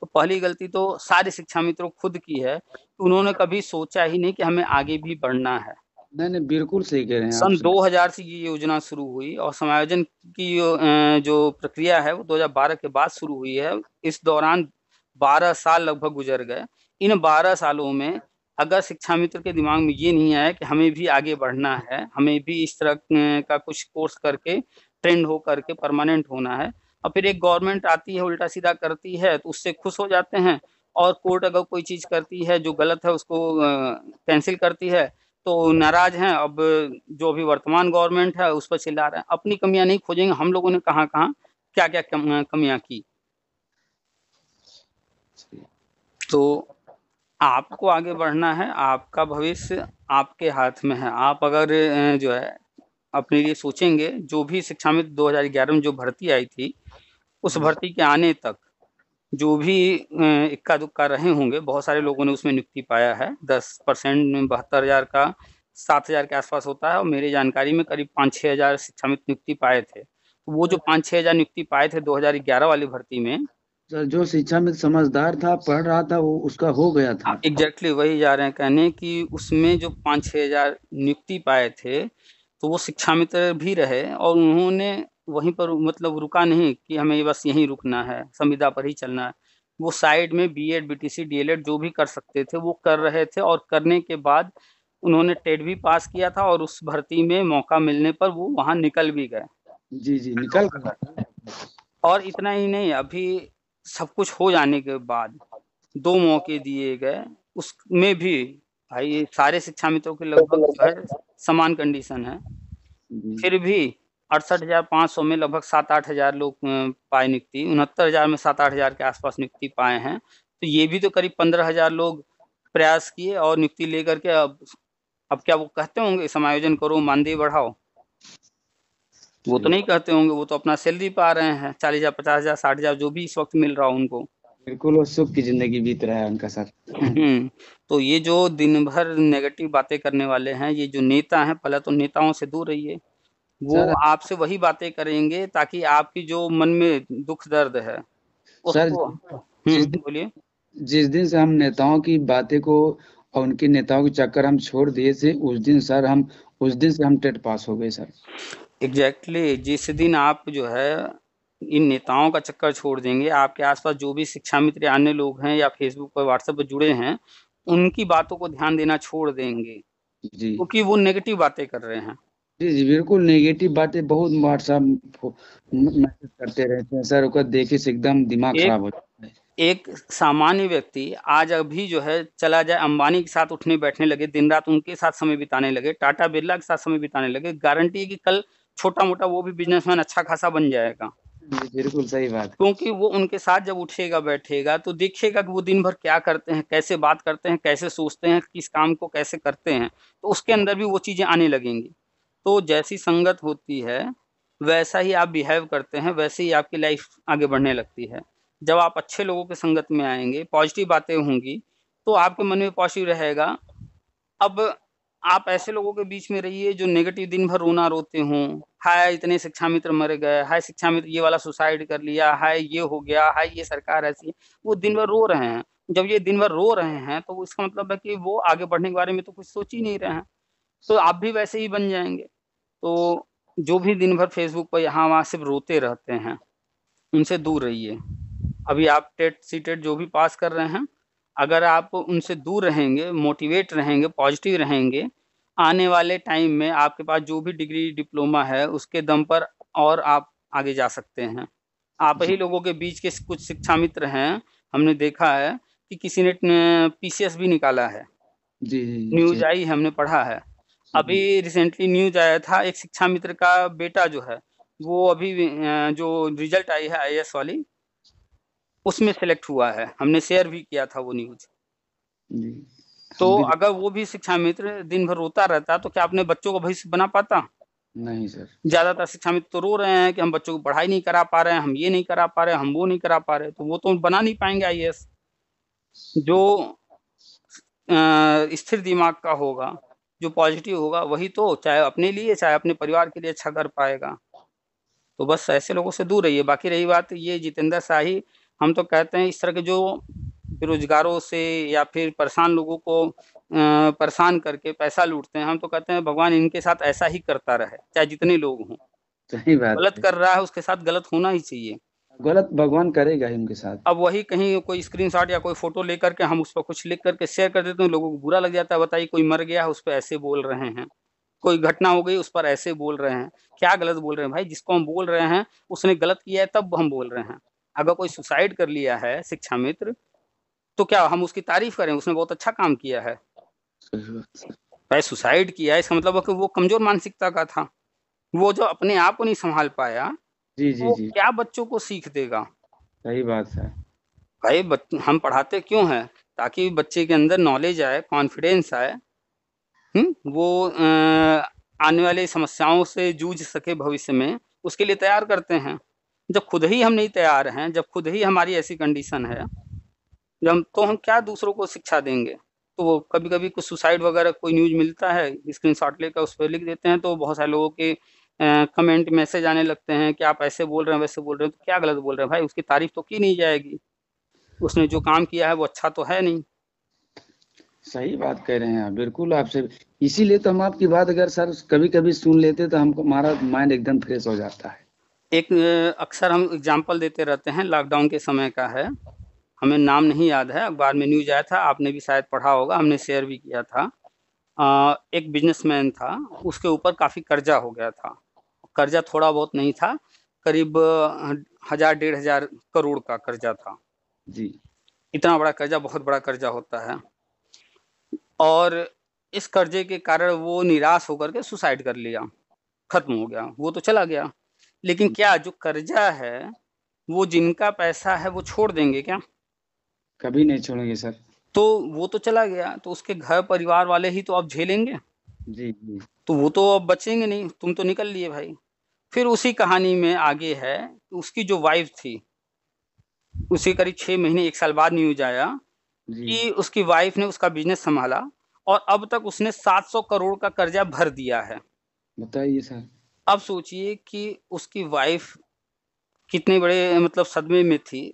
तो पहली गलती तो सारे शिक्षा मित्रों खुद की है कि उन्होंने कभी सोचा ही नहीं कि हमें आगे भी बढ़ना है। नहीं नहीं बिल्कुल सही कह रहे हैं आप सन सर। 2000 से ये योजना शुरू हुई, और समायोजन की जो प्रक्रिया है वो 2012 के बाद शुरू हुई है। इस दौरान 12 साल लगभग गुजर गए। इन 12 सालों में अगर शिक्षा मित्र के दिमाग में ये नहीं आया कि हमें भी आगे बढ़ना है, हमें भी इस तरह का कुछ कोर्स करके ट्रेंड हो करके परमानेंट होना है, और फिर एक गवर्नमेंट आती है उल्टा सीधा करती है तो उससे खुश हो जाते हैं, और कोर्ट अगर कोई चीज करती है जो गलत है उसको कैंसिल करती है तो नाराज हैं। अब जो अभी वर्तमान गवर्नमेंट है उस पर चिल्ला रहे हैं। अपनी कमियां नहीं खोजेंगे, हम लोगों ने कहाँ कहाँ क्या क्या कमियां की। तो आपको आगे बढ़ना है, आपका भविष्य आपके हाथ में है। आप अगर जो है अपने लिए सोचेंगे, जो भी शिक्षा मित्र 2011 में जो भर्ती आई थी, उस भर्ती के आने तक जो भी इक्का दुक्का रहे होंगे, बहुत सारे लोगों ने उसमें नियुक्ति पाया है। 10% 72,000 का 7,000 के आसपास होता है, और मेरी जानकारी में करीब 5-6 हजार शिक्षा मित्र नियुक्ति पाए थे। तो वो जो 5-6 हजार नियुक्ति पाए थे 2011 वाली भर्ती में, सर जो शिक्षा में समझदार था, पढ़ रहा था, वो उसका हो गया था। एग्जैक्टली वही जा रहे हैं कहने कि उसमें जो 5-6 हजार नियुक्ति पाए थे, तो वो शिक्षा मित्र भी रहे, और उन्होंने वहीं पर मतलब रुका नहीं कि हमें बस यहीं रुकना है, संविदा पर ही चलना है। वो साइड में बीएड, बीटीसी, डीएलएड जो भी कर सकते थे वो कर रहे थे, और करने के बाद उन्होंने टेट भी पास किया था, और उस भर्ती में मौका मिलने पर वो वहां निकल भी गए। जी जी निकल गया। और इतना ही नहीं, अभी सब कुछ हो जाने के बाद 2 मौके दिए गए, उसमें भी भाई सारे शिक्षा मित्रों के लगभग जो है समान कंडीशन है। जी फिर भी 68,500 में लगभग 7-8 हजार लोग पाए नियुक्ति, 69,000 में 7-8 हजार के आसपास नियुक्ति पाए हैं। तो ये भी तो करीब 15 हजार लोग प्रयास किए और नियुक्ति लेकर के अब क्या वो कहते होंगे समायोजन करो, मानदेय बढ़ाओ? वो तो नहीं कहते होंगे, वो तो अपना सैलरी पा रहे हैं, 40,000, 50,000, 60,000 जो भी इस वक्त मिल रहा हो उनको। बिल्कुल वो सुख की जिंदगी बीत रहा है उनका सर। तो ये जो दिन भर नेगेटिव बातें करने वाले हैं, ये जो नेता हैं, पहले तो नेताओं से दूर रहिए। वो सर आपसे वही बातें करेंगे ताकि आपकी जो मन में दुख दर्द है सर उसको बोलिए। जिस दिन से हम नेताओं की बातें को और उनके नेताओं के चक्कर हम छोड़ दिए थे, उस दिन से हम टेट पास हो गए सर। एग्जैक्टली, जिस दिन आप जो है इन नेताओं का चक्कर छोड़ देंगे, आपके आसपास जो भी शिक्षा मित्र या अन्य लोग हैं या फेसबुक पर, व्हाट्सएप पर जुड़े हैं, उनकी बातों को ध्यान देना छोड़ देंगे, जी क्योंकि वो नेगेटिव बातें कर रहे हैं। जी जी बिल्कुल नेगेटिव बातें बहुत व्हाट्सएप मैसेज करते रहते हैं सर, उसको देखे से एकदम दिमाग खराब हो जाता है। एक सामान्य व्यक्ति आज अभी जो है चला जाए, अंबानी के साथ उठने बैठने लगे, दिन रात उनके साथ समय बिताने लगे, टाटा बिरला के साथ समय बिताने लगे, गारंटी है कि कल छोटा मोटा वो भी बिजनेसमैन अच्छा खासा बन जाएगा। जी बिल्कुल सही बात। क्योंकि वो उनके साथ जब उठेगा बैठेगा तो देखेगा कि वो दिन भर क्या करते हैं, कैसे बात करते हैं, कैसे सोचते हैं, किस काम को कैसे करते हैं, तो उसके अंदर भी वो चीजें आने लगेंगी। तो जैसी संगत होती है वैसा ही आप बिहेव करते हैं, वैसे ही आपकी लाइफ आगे बढ़ने लगती है। जब आप अच्छे लोगों के संगत में आएंगे, पॉजिटिव बातें होंगी, तो आपके मन में पॉजिटिव रहेगा। अब आप ऐसे लोगों के बीच में रहिए जो नेगेटिव दिन भर रोना रोते हों, हाय इतने शिक्षा मित्र मर गए, हाय शिक्षा मित्र ये वाला सुसाइड कर लिया, हाय ये हो गया, हाय ये सरकार ऐसी है, वो दिन भर रो रहे हैं। जब ये दिन भर रो रहे हैं तो इसका मतलब है कि वो आगे बढ़ने के बारे में तो कुछ सोच ही नहीं रहे हैं, तो आप भी वैसे ही बन जाएंगे। तो जो भी दिन भर फेसबुक पर यहाँ वहाँ सिर्फ रोते रहते हैं, उनसे दूर रहिए। अभी आप टेट सीटेट जो भी पास कर रहे हैं, अगर आप उनसे दूर रहेंगे, मोटिवेट रहेंगे, पॉजिटिव रहेंगे, आने वाले टाइम में आपके पास जो भी डिग्री डिप्लोमा है उसके दम पर और आप आगे जा सकते हैं। आप ही लोगों के बीच के कुछ शिक्षा मित्र हैं, हमने देखा है कि किसी ने पीसीएस भी निकाला है, जी जी न्यूज आई है, हमने पढ़ा है। अभी रिसेंटली न्यूज आया था, एक शिक्षा मित्र का बेटा जो है वो अभी जो रिजल्ट आई है आईएएस वाली, उसमें सेलेक्ट हुआ है, हमने शेयर भी किया था वो न्यूज। जी। तो हम भी अगर वो भी शिक्षा मित्र दिन भर रोता रहता तो क्या अपने बच्चों को भविष्य बना पाता? नहीं सर। ज्यादातर शिक्षा मित्र तो रो रहे हैं कि हम बच्चों को पढ़ाई नहीं करा पा रहे हैं, हम ये नहीं करा पा रहे हैं, हम वो नहीं करा पा रहे, तो वो तो बना नहीं पाएंगे आईएएस। जो स्थिर दिमाग का होगा, जो पॉजिटिव होगा, वही तो चाहे अपने लिए चाहे अपने परिवार के लिए अच्छा कर पाएगा। तो बस ऐसे लोगों से दूर रहिए। बाकी रही बात ये जितेंद्र शाही, हम तो कहते हैं इस तरह के जो बेरोजगारों से या फिर परेशान लोगों को परेशान करके पैसा लूटते हैं, हम तो कहते हैं भगवान इनके साथ ऐसा ही करता रहे, चाहे जितने लोग हों। सही बात गलत है। कर रहा है उसके साथ गलत होना ही चाहिए। गलत भगवान करेगा ही उनके साथ। अब वही कहीं कोई स्क्रीनशॉट या कोई फोटो लेकर के हम उस पर कुछ लिख करके शेयर कर देते हैं, लोगों को बुरा लग जाता है। बताइए, कोई मर गया है उस पर ऐसे बोल रहे हैं, कोई घटना हो गई उस पर ऐसे बोल रहे हैं, क्या गलत बोल रहे हैं भाई? जिसको हम बोल रहे हैं उसने गलत किया है तब हम बोल रहे हैं। अगर कोई सुसाइड कर लिया है शिक्षा मित्र, तो क्या हम उसकी तारीफ करें? उसने बहुत अच्छा काम किया है। सही बात है। भाई सुसाइड किया है इसका मतलब है कि वो कमजोर मानसिकता का था, वो जो अपने आप को नहीं संभाल पाया, जी जी वो जी। क्या बच्चों को सीख देगा? सही बात है। भाई हम पढ़ाते क्यों हैं? ताकि बच्चे के अंदर नॉलेज आए, कॉन्फिडेंस आए, वो आने वाली समस्याओं से जूझ सके भविष्य में, उसके लिए तैयार करते हैं। जब खुद ही हम नहीं तैयार हैं, जब खुद ही हमारी ऐसी कंडीशन है, जब तो हम क्या दूसरों को शिक्षा देंगे? तो वो कभी-कभी कुछ सुसाइड वगैरह कोई न्यूज़ मिलता है, स्क्रीनशॉट लेकर उस पे लिख देते हैं, तो बहुत सारे लोगों के कमेंट मैसेज आने लगते हैं कि आप ऐसे बोल रहे हैं, वैसे बोल रहे हैं, तो क्या गलत बोल रहे हैं भाई? उसकी तारीफ तो की नहीं जाएगी। उसने जो काम किया है वो अच्छा तो है नहीं। सही बात कह रहे हैं आप, बिल्कुल आपसे। इसीलिए तो हम आपकी बात अगर सर कभी कभी सुन लेते तो हमको हमारा माइंड एकदम फ्रेश हो जाता है। एक अक्सर हम एग्जाम्पल देते रहते हैं, लॉकडाउन के समय का है, हमें नाम नहीं याद है, अखबार में न्यूज़ आया था, आपने भी शायद पढ़ा होगा, हमने शेयर भी किया था। एक बिजनेसमैन था, उसके ऊपर काफ़ी कर्जा हो गया था। कर्जा थोड़ा बहुत नहीं था, करीब 1000 डेढ़ हज़ार करोड़ का कर्जा था। जी। इतना बड़ा कर्जा बहुत बड़ा कर्जा होता है, और इस कर्जे के कारण वो निराश होकर के सुसाइड कर लिया, खत्म हो गया, वो तो चला गया। लेकिन क्या जो कर्जा है, वो जिनका पैसा है वो छोड़ देंगे क्या? कभी नहीं छोड़ेंगे सर। तो वो तो चला गया, तो उसके घर परिवार वाले ही तो अब झेलेंगे, जी जी। तो वो तो अब बचेंगे नहीं, तुम तो निकल लिए भाई। फिर उसी कहानी में आगे है, उसकी जो वाइफ थी, उसी करीब 6 महीने 1 साल बाद न्यूज़ आया जी। कि उसकी वाइफ ने उसका बिज़नेस सँभाला और अब तक उसने 700 करोड़ का कर्जा भर दिया है। बताइए सर। अब सोचिए कि उसकी वाइफ कितने बड़े मतलब सदमे में थी।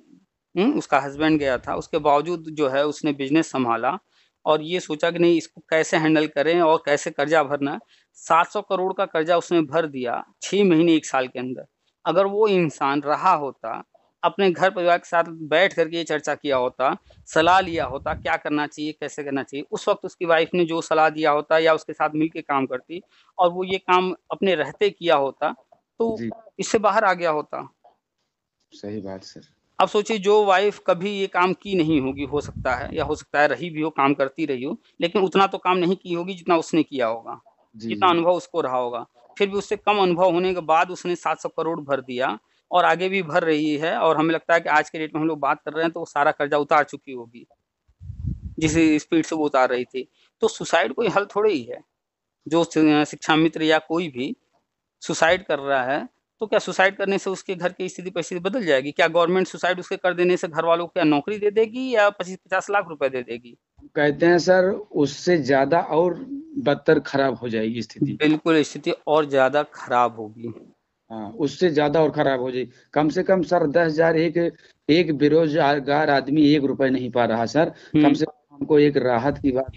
उसका हस्बैंड गया था, उसके बावजूद जो है उसने बिज़नेस सँभाला और ये सोचा कि नहीं इसको कैसे हैंडल करें और कैसे कर्जा भरना है। 700 करोड़ का कर्जा उसने भर दिया 6 महीने 1 साल के अंदर। अगर वो इंसान रहा होता, अपने घर परिवार के साथ बैठ कर के ये चर्चा किया होता, सलाह लिया होता क्या करना चाहिए, कैसे करना चाहिए, उस वक़्त उसकी वाइफ़ ने जो सलाह दिया होता या उसके साथ मिल के काम करती और वो ये काम अपने रहते किया होता, तो जी। इससे बाहर आ गया होता। सही बात सर। अब सोचिए जो वाइफ कभी ये काम की नहीं होगी, हो सकता है या हो सकता है रही भी हो, काम करती रही हो, लेकिन उतना तो काम नहीं की होगी जितना उसने किया होगा, जी जितना जी। अनुभव उसको रहा होगा। फिर भी उससे कम अनुभव होने के बाद उसने 700 करोड़ भर दिया और आगे भी भर रही है, और हमें लगता है कि आज के डेट में हम लोग बात कर रहे हैं तो वो सारा कर्जा उतार चुकी होगी, जिस स्पीड से वो उतार रही थी। तो सुसाइड कोई हल थोड़े ही है। जो शिक्षा मित्र या कोई भी सुसाइड कर रहा है, तो क्या सुसाइड करने से उसके घर की स्थिति परिस्थिति बदल जाएगी? क्या गवर्नमेंट सुसाइड उसके कर देने से घर वालों को क्या नौकरी दे देगी या 25-50 लाख रुपए दे देगी? कहते हैं सर उससे ज्यादा और बदतर खराब हो जाएगी स्थिति। बिल्कुल, स्थिति और ज्यादा खराब होगी। हाँ, उससे ज्यादा और खराब हो जाएगी। कम से कम सर 10,000 एक बेरोजगार आदमी 1 रुपए नहीं पा रहा सर। कम से कम हमको एक राहत की बात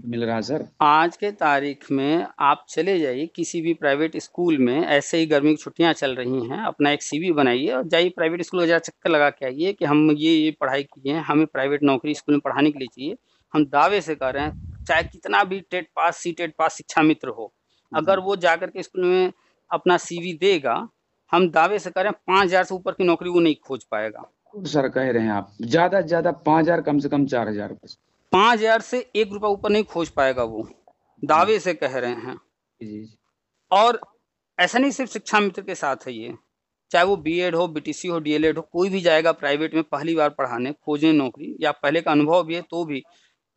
मिल रहा सर। आज के तारीख में आप चले जाइए किसी भी प्राइवेट स्कूल में, ऐसे ही गर्मी की छुट्टियां चल रही हैं, अपना एक सीवी बनाइए और जाइए प्राइवेट स्कूल में जरा चक्कर लगा के आइए कि हम ये पढ़ाई किए हैं, हमें प्राइवेट नौकरी स्कूल में पढ़ाने के लिए चाहिए। हम दावे से कह रहे हैं, चाहे कितना भी TET pass C TET pass शिक्षा मित्र हो, अगर वो जाकर के स्कूल में अपना सीवी देगा, हम दावे से कह रहे हैं 5,000 से ऊपर की नौकरी वो नहीं खोज पाएगा। सर कह रहे हैं आप ज्यादा से ज्यादा 5,000, कम से कम 4,000 रुपए। 5,000 से 1 रुपया ऊपर नहीं खोज पाएगा वो, दावे से कह रहे हैं। जी। और ऐसा नहीं सिर्फ शिक्षा मित्र के साथ है ये, चाहे वो बीएड हो, बीटीसी हो, डीएलएड हो, कोई भी जाएगा प्राइवेट में पहली बार पढ़ाने, खोजने नौकरी, या पहले का अनुभव भी है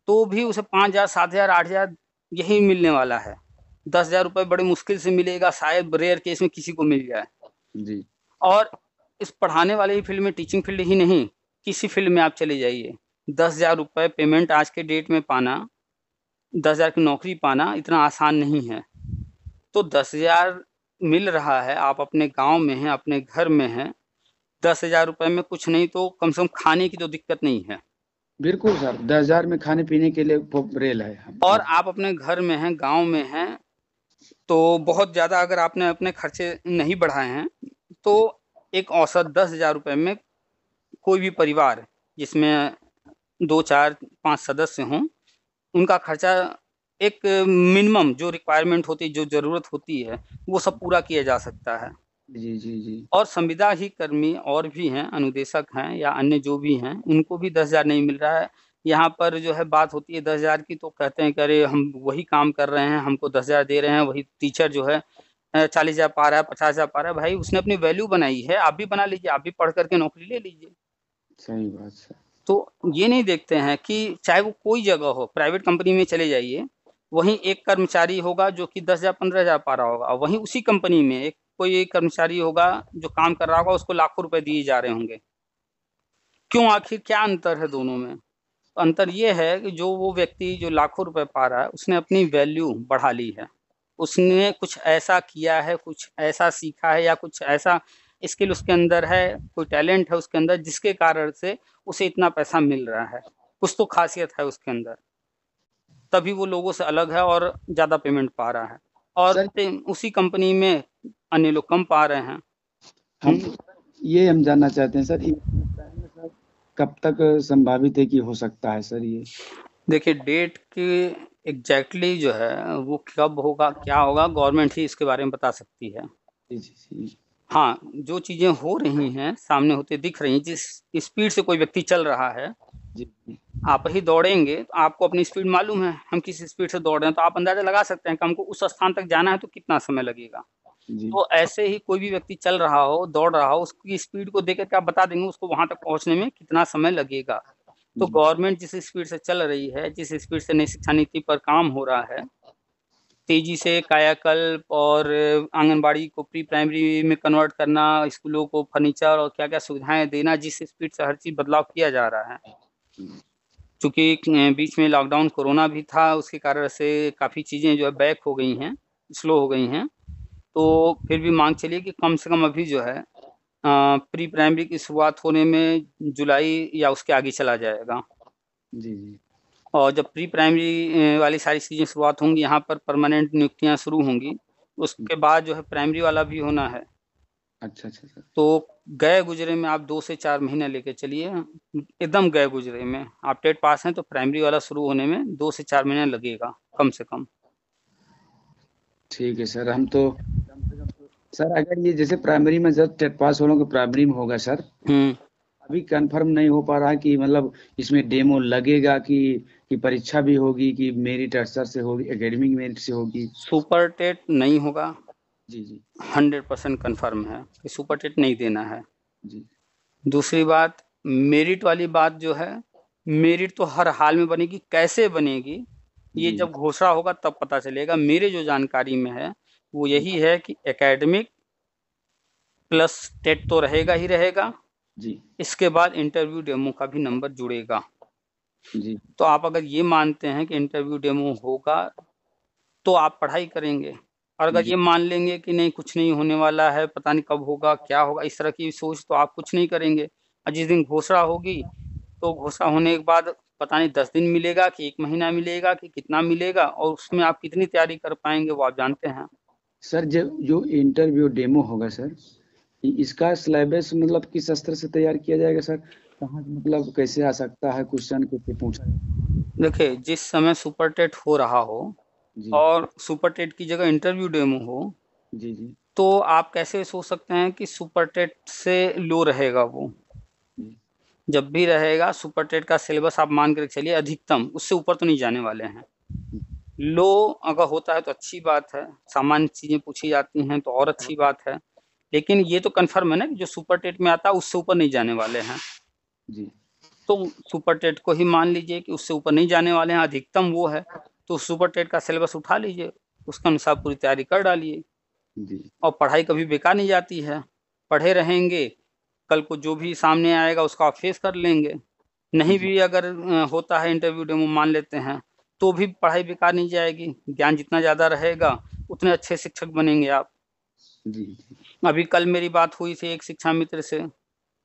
तो भी उसे 5,000, 7,000, 8,000 यही मिलने वाला है। 10,000 रुपये बड़े मुश्किल से मिलेगा, शायद रेयर केस में किसी को मिल जाए। जी। और इस पढ़ाने वाले ही फील्ड में, टीचिंग फील्ड ही नहीं, किसी फील्ड में आप चले जाइए, 10,000 रुपये पेमेंट आज के डेट में पाना, 10,000 की नौकरी पाना इतना आसान नहीं है। तो 10,000 मिल रहा है, आप अपने गांव में हैं, अपने घर में हैं, 10,000 रुपये में कुछ नहीं तो कम से कम खाने की तो दिक्कत नहीं है। बिल्कुल सर, 10,000 में खाने पीने के लिए रेल है। और आप अपने घर में हैं, गांव में हैं, तो बहुत ज़्यादा अगर आपने अपने खर्चे नहीं बढ़ाए हैं तो एक औसत 10,000 रुपये में कोई भी परिवार जिसमें 2, 4, 5 सदस्य हों, उनका खर्चा एक मिनिमम जो रिक्वायरमेंट होती है, जो ज़रूरत होती है, वो सब पूरा किया जा सकता है। जी जी जी। और संविदा ही कर्मी और भी हैं, अनुदेशक हैं या अन्य जो भी हैं, उनको भी 10,000 नहीं मिल रहा है। यहाँ पर जो है बात होती है 10,000 की, तो कहते हैं कि अरे हम वही काम कर रहे हैं, हमको 10,000 दे रहे हैं, वही टीचर जो है 40,000 पा रहा है, 50,000 पा रहा है। भाई उसने अपनी वैल्यू बनाई है, आप भी बना लीजिए, आप भी पढ़ करके नौकरी ले लीजिए। सही बात सर। तो ये नहीं देखते हैं कि चाहे वो कोई जगह हो, प्राइवेट कंपनी में चले जाइए, वहीं एक कर्मचारी होगा जो कि 10,000 15,000 पा रहा होगा, वहीं उसी कंपनी में एक कोई कर्मचारी होगा जो काम कर रहा होगा, उसको लाखों रुपए दिए जा रहे होंगे। क्यों? आखिर क्या अंतर है दोनों में? तो अंतर ये है कि जो वो व्यक्ति जो लाखों रुपए पा रहा है, उसने अपनी वैल्यू बढ़ा ली है, उसने कुछ ऐसा किया है, कुछ ऐसा सीखा है, या कुछ ऐसा स्किल उसके अंदर है, कोई टैलेंट है उसके अंदर, जिसके कारण से उसे इतना पैसा मिल रहा है। कुछ तो खासियत है उसके अंदर, तभी वो लोगों से अलग है और ज़्यादा पेमेंट पा रहा है। और उसी कंपनी में अन्य लोग कम पा रहे हैं। हम ये जानना चाहते हैं सर, कब तक संभावित है कि हो सकता है सर ये? देखिए, डेट की एग्जैक्टली जो है वो कब होगा, क्या होगा, गवर्नमेंट ही इसके बारे में बता सकती है। हाँ, जो चीज़ें हो रही हैं, सामने होते दिख रही हैं, जिस स्पीड से कोई व्यक्ति चल रहा है, आप ही दौड़ेंगे तो आपको अपनी स्पीड मालूम है, हम किस स्पीड से दौड़ रहे हैं, तो आप अंदाजा लगा सकते हैं कि हमको उस स्थान तक जाना है तो कितना समय लगेगा। तो ऐसे ही कोई भी व्यक्ति चल रहा हो, दौड़ रहा हो, उसकी स्पीड को देख करके आप बता देंगे उसको वहां तक पहुंचने में कितना समय लगेगा। तो गवर्नमेंट जिस स्पीड से चल रही है, जिस स्पीड से नई शिक्षा नीति पर काम हो रहा है, तेजी से कायाकल्प और आंगनबाड़ी को प्री प्राइमरी में कन्वर्ट करना, स्कूलों को फर्नीचर और क्या क्या सुविधाएं देना, जिस स्पीड से हर चीज बदलाव किया जा रहा है। चूंकि बीच में लॉकडाउन कोरोना भी था, उसके कारण से काफ़ी चीज़ें जो है बैक हो गई हैं, स्लो हो गई हैं, तो फिर भी मांग चलिए कि कम से कम अभी जो है प्री प्राइमरी की शुरुआत होने में जुलाई या उसके आगे चला जाएगा। जी जी। और जब प्री प्राइमरी वाली सारी चीज़ें शुरुआत होंगी, यहाँ पर परमानेंट नियुक्तियाँ शुरू होंगी, उसके बाद जो है प्राइमरी वाला भी होना है। अच्छा अच्छा सर। तो गए गुजरे में आप 2 से 4 महीने लेके चलिए, एकदम गए गुजरे में आप टेट पास हैं तो प्राइमरी वाला शुरू होने में 2 से 4 महीने लगेगा कम से कम। ठीक है सर। हम तो सर अगर ये जैसे प्राइमरी में जब टेट पास हो लोगे प्राइमरी में होगा सर, अभी कंफर्म नहीं हो पा रहा है कि मतलब इसमें डेमो लगेगा कि परीक्षा भी होगी, कि मेरिट अरसर से होगी, एकेडमिक मेरिट से होगी? सुपर टेट नहीं होगा। जी जी। 100% कंफर्म है कि सुपर टेट नहीं देना है जी। दूसरी बात, मेरिट वाली बात जो है, मेरिट तो हर हाल में बनेगी, कैसे बनेगी ये जब घोषणा होगा तब पता चलेगा। मेरे जो जानकारी में है वो यही है कि एकेडमिक प्लस टेट तो रहेगा ही रहेगा। जी इसके बाद इंटरव्यू डेमो का भी नंबर जुड़ेगा। जी तो आप अगर ये मानते हैं कि इंटरव्यू डेमो होगा तो आप पढ़ाई करेंगे, और अगर जी ये मान लेंगे कि नहीं कुछ नहीं होने वाला है, पता नहीं कब होगा क्या होगा, इस तरह की सोच, तो आप कुछ नहीं करेंगे। और जिस दिन घोषणा होगी तो घोषणा होने के बाद पता नहीं 10 दिन मिलेगा कि 1 महीना मिलेगा कि कितना मिलेगा, और उसमें आप कितनी तैयारी कर पाएंगे वो आप जानते हैं। सर, जो जो इंटरव्यू डेमो होगा सर, इसका सिलेबस मतलब किस स्तर से तैयार किया जाएगा सर? कहाँ से, मतलब कैसे आ सकता है क्वेश्चन, कैसे पूछा? देखिए, जिस समय सुपर टेट हो रहा हो जी और सुपर टेट की जगह इंटरव्यू डेमो हो, जी जी तो आप कैसे सोच सकते हैं कि सुपर टेट से लो रहेगा वो? जी जब भी रहेगा सुपर टेट का सिलेबस आप मान कर चलिए अधिकतम उससे ऊपर तो नहीं जाने वाले हैं। लो अगर होता है तो अच्छी बात है, सामान्य चीजें पूछी जाती हैं तो और अच्छी बात है, लेकिन ये तो कंफर्म है ना कि जो सुपर टेट में आता है उससे ऊपर नहीं जाने वाले हैं। जी तो सुपर टेट को ही मान लीजिए कि उससे ऊपर नहीं जाने वाले हैं, अधिकतम वो है, तो सुपर टेट का सिलेबस उठा लीजिए, उसके अनुसार पूरी तैयारी कर डालिए। जी और पढ़ाई कभी बेकार नहीं जाती है, पढ़े रहेंगे, कल को जो भी सामने आएगा उसका आप फेस कर लेंगे। नहीं जी भी अगर होता है इंटरव्यू डेमो मान लेते हैं तो भी पढ़ाई बेकार नहीं जाएगी, ज्ञान जितना ज़्यादा रहेगा उतने अच्छे शिक्षक बनेंगे आप। जी अभी कल मेरी बात हुई थी एक शिक्षा मित्र से,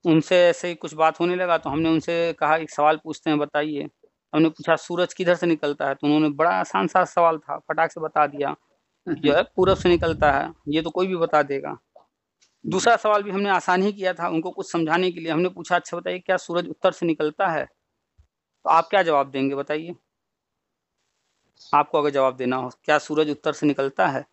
उनसे ऐसे ही कुछ बात होने लगा तो हमने उनसे कहा एक सवाल पूछते हैं बताइए। हमने पूछा सूरज किधर से निकलता है, तो उन्होंने बड़ा आसान सा सवाल था, फटाक से बता दिया, जो है पूरब से निकलता है, ये तो कोई भी बता देगा। जी दूसरा सवाल भी हमने आसान ही किया था उनको कुछ समझाने के लिए, हमने पूछा अच्छा बताइए क्या सूरज उत्तर से निकलता है? तो आप क्या जवाब देंगे बताइए? आपको अगर जवाब देना हो क्या सूरज उत्तर से निकलता है?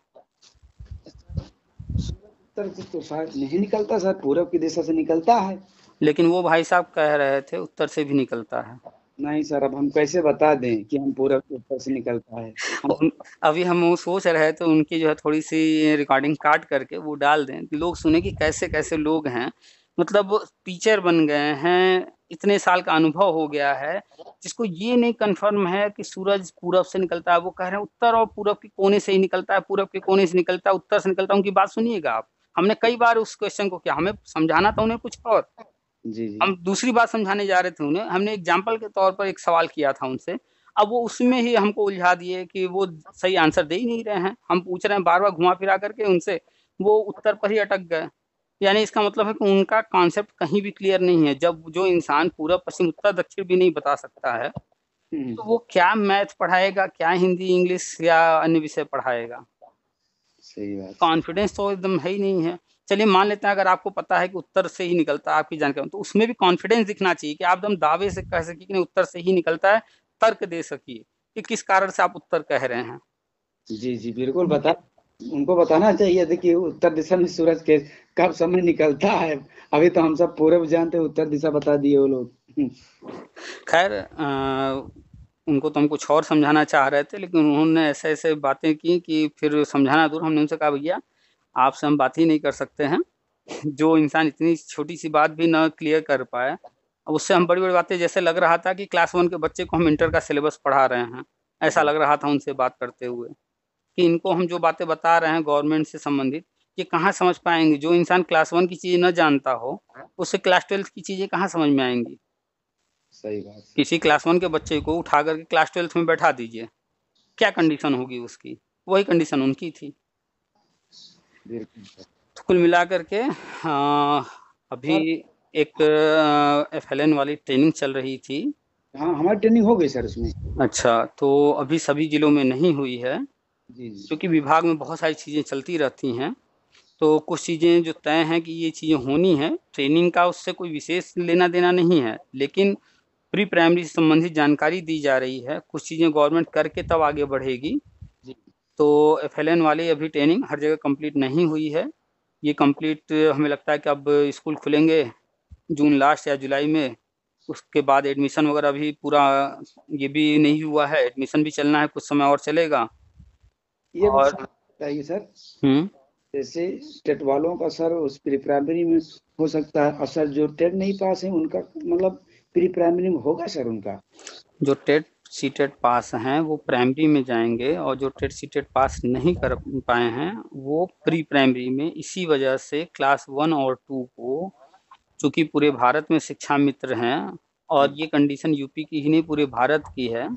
उत्तर से तो शायद नहीं निकलता सर, पूरब की दिशा से निकलता है। लेकिन वो भाई साहब कह रहे थे उत्तर से भी निकलता है। नहीं सर, अब हम कैसे बता दें कि हम पूरब के उत्तर से निकलता है? हम उन, अभी हम वो सोच रहे थे उनकी जो है थोड़ी सी रिकॉर्डिंग काट करके वो डाल दें कि लोग सुने कि कैसे कैसे लोग हैं, मतलब टीचर बन गए हैं, इतने साल का अनुभव हो गया है, जिसको ये नहीं कंफर्म है कि सूरज पूरब से निकलता है, वो कह रहे हैं उत्तर और पूरब के कोने से ही निकलता है, पूरब के कोने से निकलता है, उत्तर से निकलता है। उनकी बात सुनिएगा आप, हमने कई बार उस क्वेश्चन को किया, हमें समझाना था उन्हें कुछ और, जी जी हम दूसरी बात समझाने जा रहे थे उन्हें, हमने एग्जाम्पल के तौर पर एक सवाल किया था उनसे, अब वो उसमें ही हमको उलझा दिए कि वो सही आंसर दे ही नहीं रहे हैं, हम पूछ रहे हैं बार बार घुमा फिरा करके उनसे, वो उत्तर पर ही अटक गए। यानी इसका मतलब है कि उनका कॉन्सेप्ट कहीं भी क्लियर नहीं है। जब जो इंसान पूरा पश्चिम उत्तर दक्षिण भी नहीं बता सकता है हम्म, तो वो क्या मैथ पढ़ाएगा, क्या हिंदी इंग्लिश या अन्य विषय पढ़ाएगा? सही बात। कॉन्फिडेंस तो एकदम है ही नहीं है। चलिए मान लेते हैं अगर आपको पता है कि उत्तर से ही निकलता है आपकी जानकारी, तो उसमें भी कॉन्फिडेंस दिखना चाहिए कि आप एकदम दावे से कह सकिए कि नहीं उत्तर से ही निकलता है, तर्क दे सकिए कि किस कारण से आप उत्तर कह रहे हैं। जी जी बिल्कुल बता, उनको बताना चाहिए था कि उत्तर दिशा में सूरज के कब समय निकलता है। अभी तो हम सब पूरब जानते, उत्तर दिशा बता दिए वो लोग। खैर उनको तो हम कुछ और समझाना चाह रहे थे, लेकिन उन्होंने ऐसे ऐसे बातें की कि फिर समझाना दूर, हमने उनसे कहा भैया आपसे हम बात ही नहीं कर सकते हैं। जो इंसान इतनी छोटी सी बात भी ना क्लियर कर पाए, अब उससे हम बड़ी बड़ी बातें, जैसे लग रहा था कि क्लास 1 के बच्चे को हम इंटर का सिलेबस पढ़ा रहे हैं, ऐसा लग रहा था उनसे बात करते हुए, कि इनको हम जो बातें बता रहे हैं गवर्नमेंट से संबंधित, ये कहाँ समझ पाएंगे? जो इंसान क्लास 1 की चीज़ें न जानता हो उससे क्लास 12 की चीज़ें कहाँ समझ में आएंगी? सही बात। किसी क्लास 1 के बच्चे को उठा करके क्लास 12 में बैठा दीजिए, क्या कंडीशन होगी उसकी? वही कंडीशन उनकी थी। बिल्कुल सर। तो कुल मिलाकर के अभी सर, एक एफएलएन वाली ट्रेनिंग चल रही थी। हाँ हमारी ट्रेनिंग हो गई सर उसमें। अच्छा, तो अभी सभी जिलों में नहीं हुई है, जी जी क्योंकि विभाग में बहुत सारी चीज़ें चलती रहती हैं, तो कुछ चीज़ें जो तय हैं कि ये चीज़ें होनी है, ट्रेनिंग का उससे कोई विशेष लेना देना नहीं है, लेकिन प्री प्राइमरी से संबंधित जानकारी दी जा रही है, कुछ चीज़ें गवर्नमेंट करके तब आगे बढ़ेगी। जी तो एफएलएन वाली अभी ट्रेनिंग हर जगह कंप्लीट नहीं हुई है, ये कंप्लीट हमें लगता है कि अब स्कूल खुलेंगे जून लास्ट या जुलाई में, उसके बाद एडमिशन वगैरह अभी पूरा ये भी नहीं हुआ है, एडमिशन भी चलना है, कुछ समय और चलेगा। ये और बताइए सर, हम्म जैसे टेट वालों का सर उस प्री प्राइमरी में हो सकता है, और सर जो टेट नहीं पास है उनका मतलब प्री प्राइमरी में होगा सर उनका? जो टेट सीटेट पास हैं वो प्राइमरी में जाएंगे, और जो टेट सीटेट पास नहीं कर पाए हैं वो प्री प्राइमरी में। इसी वजह से क्लास 1 और 2 को, चूंकि पूरे भारत में शिक्षा मित्र हैं और ये कंडीशन यूपी की ही नहीं पूरे भारत की है,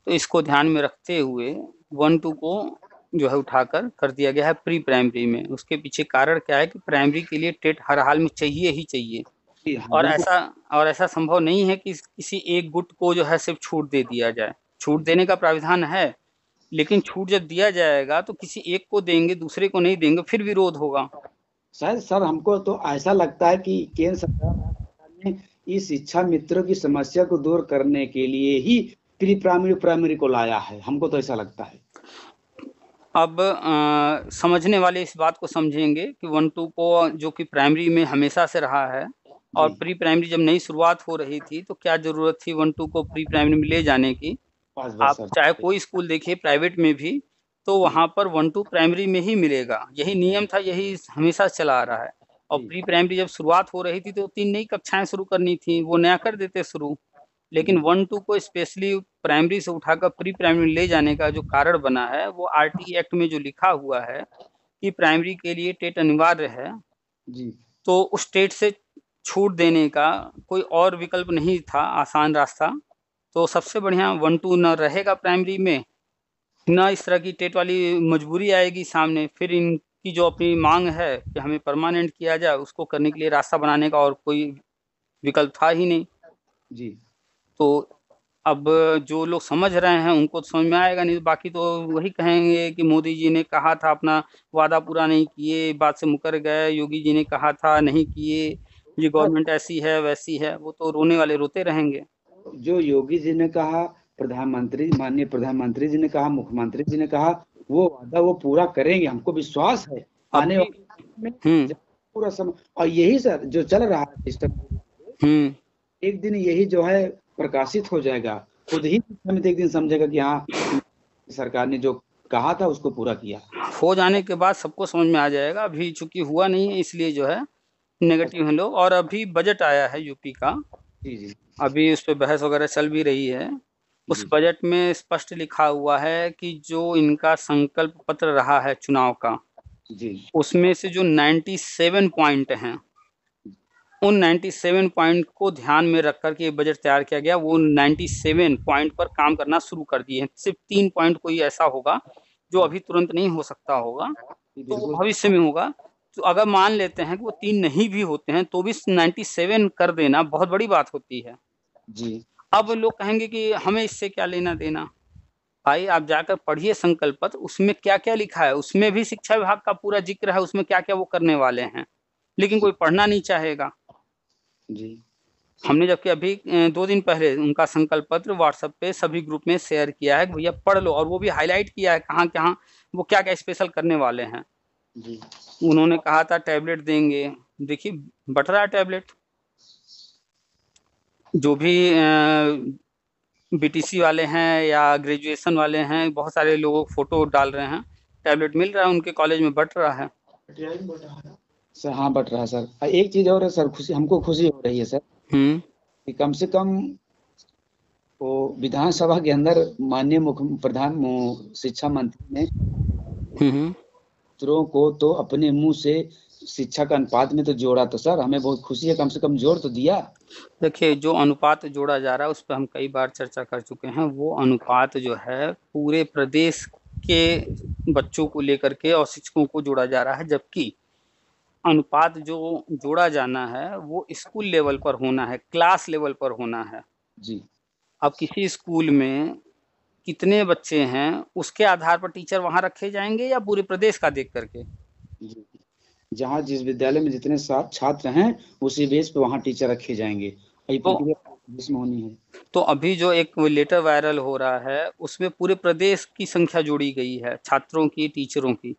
तो इसको ध्यान में रखते हुए 1-2 को जो है उठाकर कर दिया गया है प्री प्राइमरी में। उसके पीछे कारण क्या है कि प्राइमरी के लिए टेट हर हाल में चाहिए ही चाहिए, जी हाँ, और बिल्कुल। ऐसा संभव नहीं है कि किसी एक गुट को जो है सिर्फ छूट दे दिया जाए। छूट देने का प्राविधान है, लेकिन छूट जब दिया जाएगा तो किसी एक को देंगे, दूसरे को नहीं देंगे, फिर विरोध होगा। शायद सर हमको तो ऐसा लगता है कि केंद्र सरकार, राज्य सरकार ने इस शिक्षा मित्रों की समस्या को दूर करने के लिए ही प्री प्राइमरी प्राइमरी को लाया है, हमको तो ऐसा लगता है। अब समझने वाले इस बात को समझेंगे कि 1-2 को जो कि प्राइमरी में हमेशा से रहा है, और जी, प्री प्राइमरी जब नई शुरुआत हो रही थी तो क्या जरूरत थी 1-2 को प्री प्राइमरी में ले जाने की। बस आप बस सर। चाहे कोई स्कूल देखिए प्राइवेट में भी, तो जी, वहां पर 1-2 प्राइमरी में ही मिलेगा। यही नियम था, यही हमेशा चला आ रहा है। और जी, प्री प्राइमरी जब शुरुआत हो रही थी तो 3 नई कक्षाएं शुरू करनी थी, वो नया कर देते शुरू। लेकिन जी, 1-2 को स्पेशली प्राइमरी से उठाकर प्री प्राइमरी में ले जाने का जो कारण बना है, वो आरटी एक्ट में जो लिखा हुआ है कि प्राइमरी के लिए टेट अनिवार्य है, जी, तो उस टेट से छूट देने का कोई और विकल्प नहीं था, आसान रास्ता। तो सबसे बढ़िया 1-2 न रहेगा प्राइमरी में, न इस तरह की टेट वाली मजबूरी आएगी सामने। फिर इनकी जो अपनी मांग है कि हमें परमानेंट किया जाए, उसको करने के लिए रास्ता बनाने का और कोई विकल्प था ही नहीं। जी, तो अब जो लोग समझ रहे हैं उनको तो समझ में आएगा, नहीं बाकी तो वही कहेंगे कि मोदी जी ने कहा था, अपना वादा पूरा नहीं किए, बात से मुकर गए, योगी जी ने कहा था नहीं किए, ये गवर्नमेंट ऐसी है वैसी है। वो तो रोने वाले रोते रहेंगे। जो योगी जी ने कहा, प्रधानमंत्री, माननीय प्रधानमंत्री जी ने कहा, मुख्यमंत्री जी ने कहा, वो वादा वो पूरा करेंगे, हमको विश्वास है। आने अभी वाले समय में हम्म पूरा समय, और यही सर जो चल रहा है सिस्टम, हम्म एक दिन यही जो है प्रकाशित हो जाएगा। खुद ही समिति एक दिन समझेगा कि हाँ, सरकार ने जो कहा था उसको पूरा किया। हो जाने के बाद सबको समझ में आ जाएगा। अभी चूंकि हुआ नहीं है, इसलिए जो है नेगेटिव हैं लोग। और अभी बजट आया है यूपी का, जी, जी, अभी उस पर बहस वगैरह चल भी रही है। उस जी, बजट में स्पष्ट लिखा हुआ है कि जो इनका संकल्प पत्र रहा है चुनाव का, जी, उसमें से जो 97 पॉइंट हैं, उन 97 पॉइंट को ध्यान में रख कर के बजट तैयार किया गया। वो 97 पॉइंट पर काम करना शुरू कर दिए हैं। सिर्फ 3 पॉइंट कोई ऐसा होगा जो अभी तुरंत नहीं हो सकता होगा, जी, तो वो बिल्कुल। भविष्य में होगा। तो अगर मान लेते हैं कि वो 3 नहीं भी होते हैं तो भी 97 कर देना बहुत बड़ी बात होती है। जी, अब लोग कहेंगे कि हमें इससे क्या लेना देना। भाई आप जाकर पढ़िए संकल्प पत्र, उसमें क्या क्या लिखा है, उसमें भी शिक्षा विभाग का पूरा जिक्र है, उसमें क्या क्या वो करने वाले हैं, लेकिन जी, कोई पढ़ना नहीं चाहेगा। जी, हमने जबकि अभी 2 दिन पहले उनका संकल्प पत्र व्हाट्सएप पे सभी ग्रुप में शेयर किया है कि भैया पढ़ लो, और वो भी हाईलाइट किया है कहाँ कहाँ वो क्या क्या स्पेशल करने वाले हैं। जी, उन्होंने कहा था टैबलेट देंगे, देखिए बट रहा है टैबलेट। जो भी बीटीसी वाले हैं या ग्रेजुएशन वाले हैं, बहुत सारे लोगों फोटो डाल रहे हैं, टैबलेट मिल रहा है उनके कॉलेज में, बट रहा है। सर हाँ, बट रहा है सर। एक चीज और है सर, खुशी हमको खुशी हो रही है सर हम्म कि कम से कम वो विधानसभा के अंदर माननीय शिक्षा मंत्री ने हम्म छात्रों को तो अपने मुंह से शिक्षा का अनुपात में तो जोड़ा, तो सर हमें बहुत खुशी है, कम से कम जोड़ तो दिया। देखिए जो अनुपात जोड़ा जा रहा है उस पर हम कई बार चर्चा कर चुके हैं। वो अनुपात जो है पूरे प्रदेश के बच्चों को लेकर के और शिक्षकों को जोड़ा जा रहा है, जबकि अनुपात जो जोड़ा जाना है वो स्कूल लेवल पर होना है, क्लास लेवल पर होना है। जी, अब किसी स्कूल में कितने बच्चे हैं उसके आधार पर टीचर वहां रखे जाएंगे, या पूरे प्रदेश का देख करके। जी, जहाँ जिस विद्यालय में जितने छात्र हैं उसी बेस पे वहाँ टीचर रखे जाएंगे। ये तो प्रक्रिया जिसमें होनी है। तो अभी जो एक लेटर वायरल हो रहा है उसमें पूरे प्रदेश की संख्या जोड़ी गई है, छात्रों की, टीचरों की।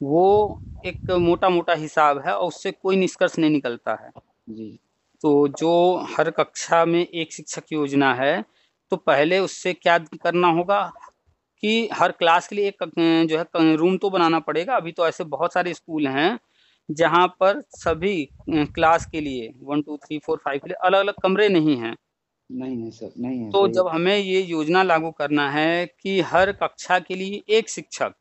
वो एक मोटा मोटा हिसाब है और उससे कोई निष्कर्ष नहीं निकलता है। जी, तो जो हर कक्षा में एक शिक्षक योजना है, तो पहले उससे क्या करना होगा कि हर क्लास के लिए एक जो है रूम तो बनाना पड़ेगा। अभी तो ऐसे बहुत सारे स्कूल हैं जहाँ पर सभी क्लास के लिए 1 2 3 4 5 के लिए अलग अलग कमरे नहीं हैं। नहीं है सर, नहीं है, तो सही जब हमें ये योजना लागू करना है कि हर कक्षा के लिए एक शिक्षक,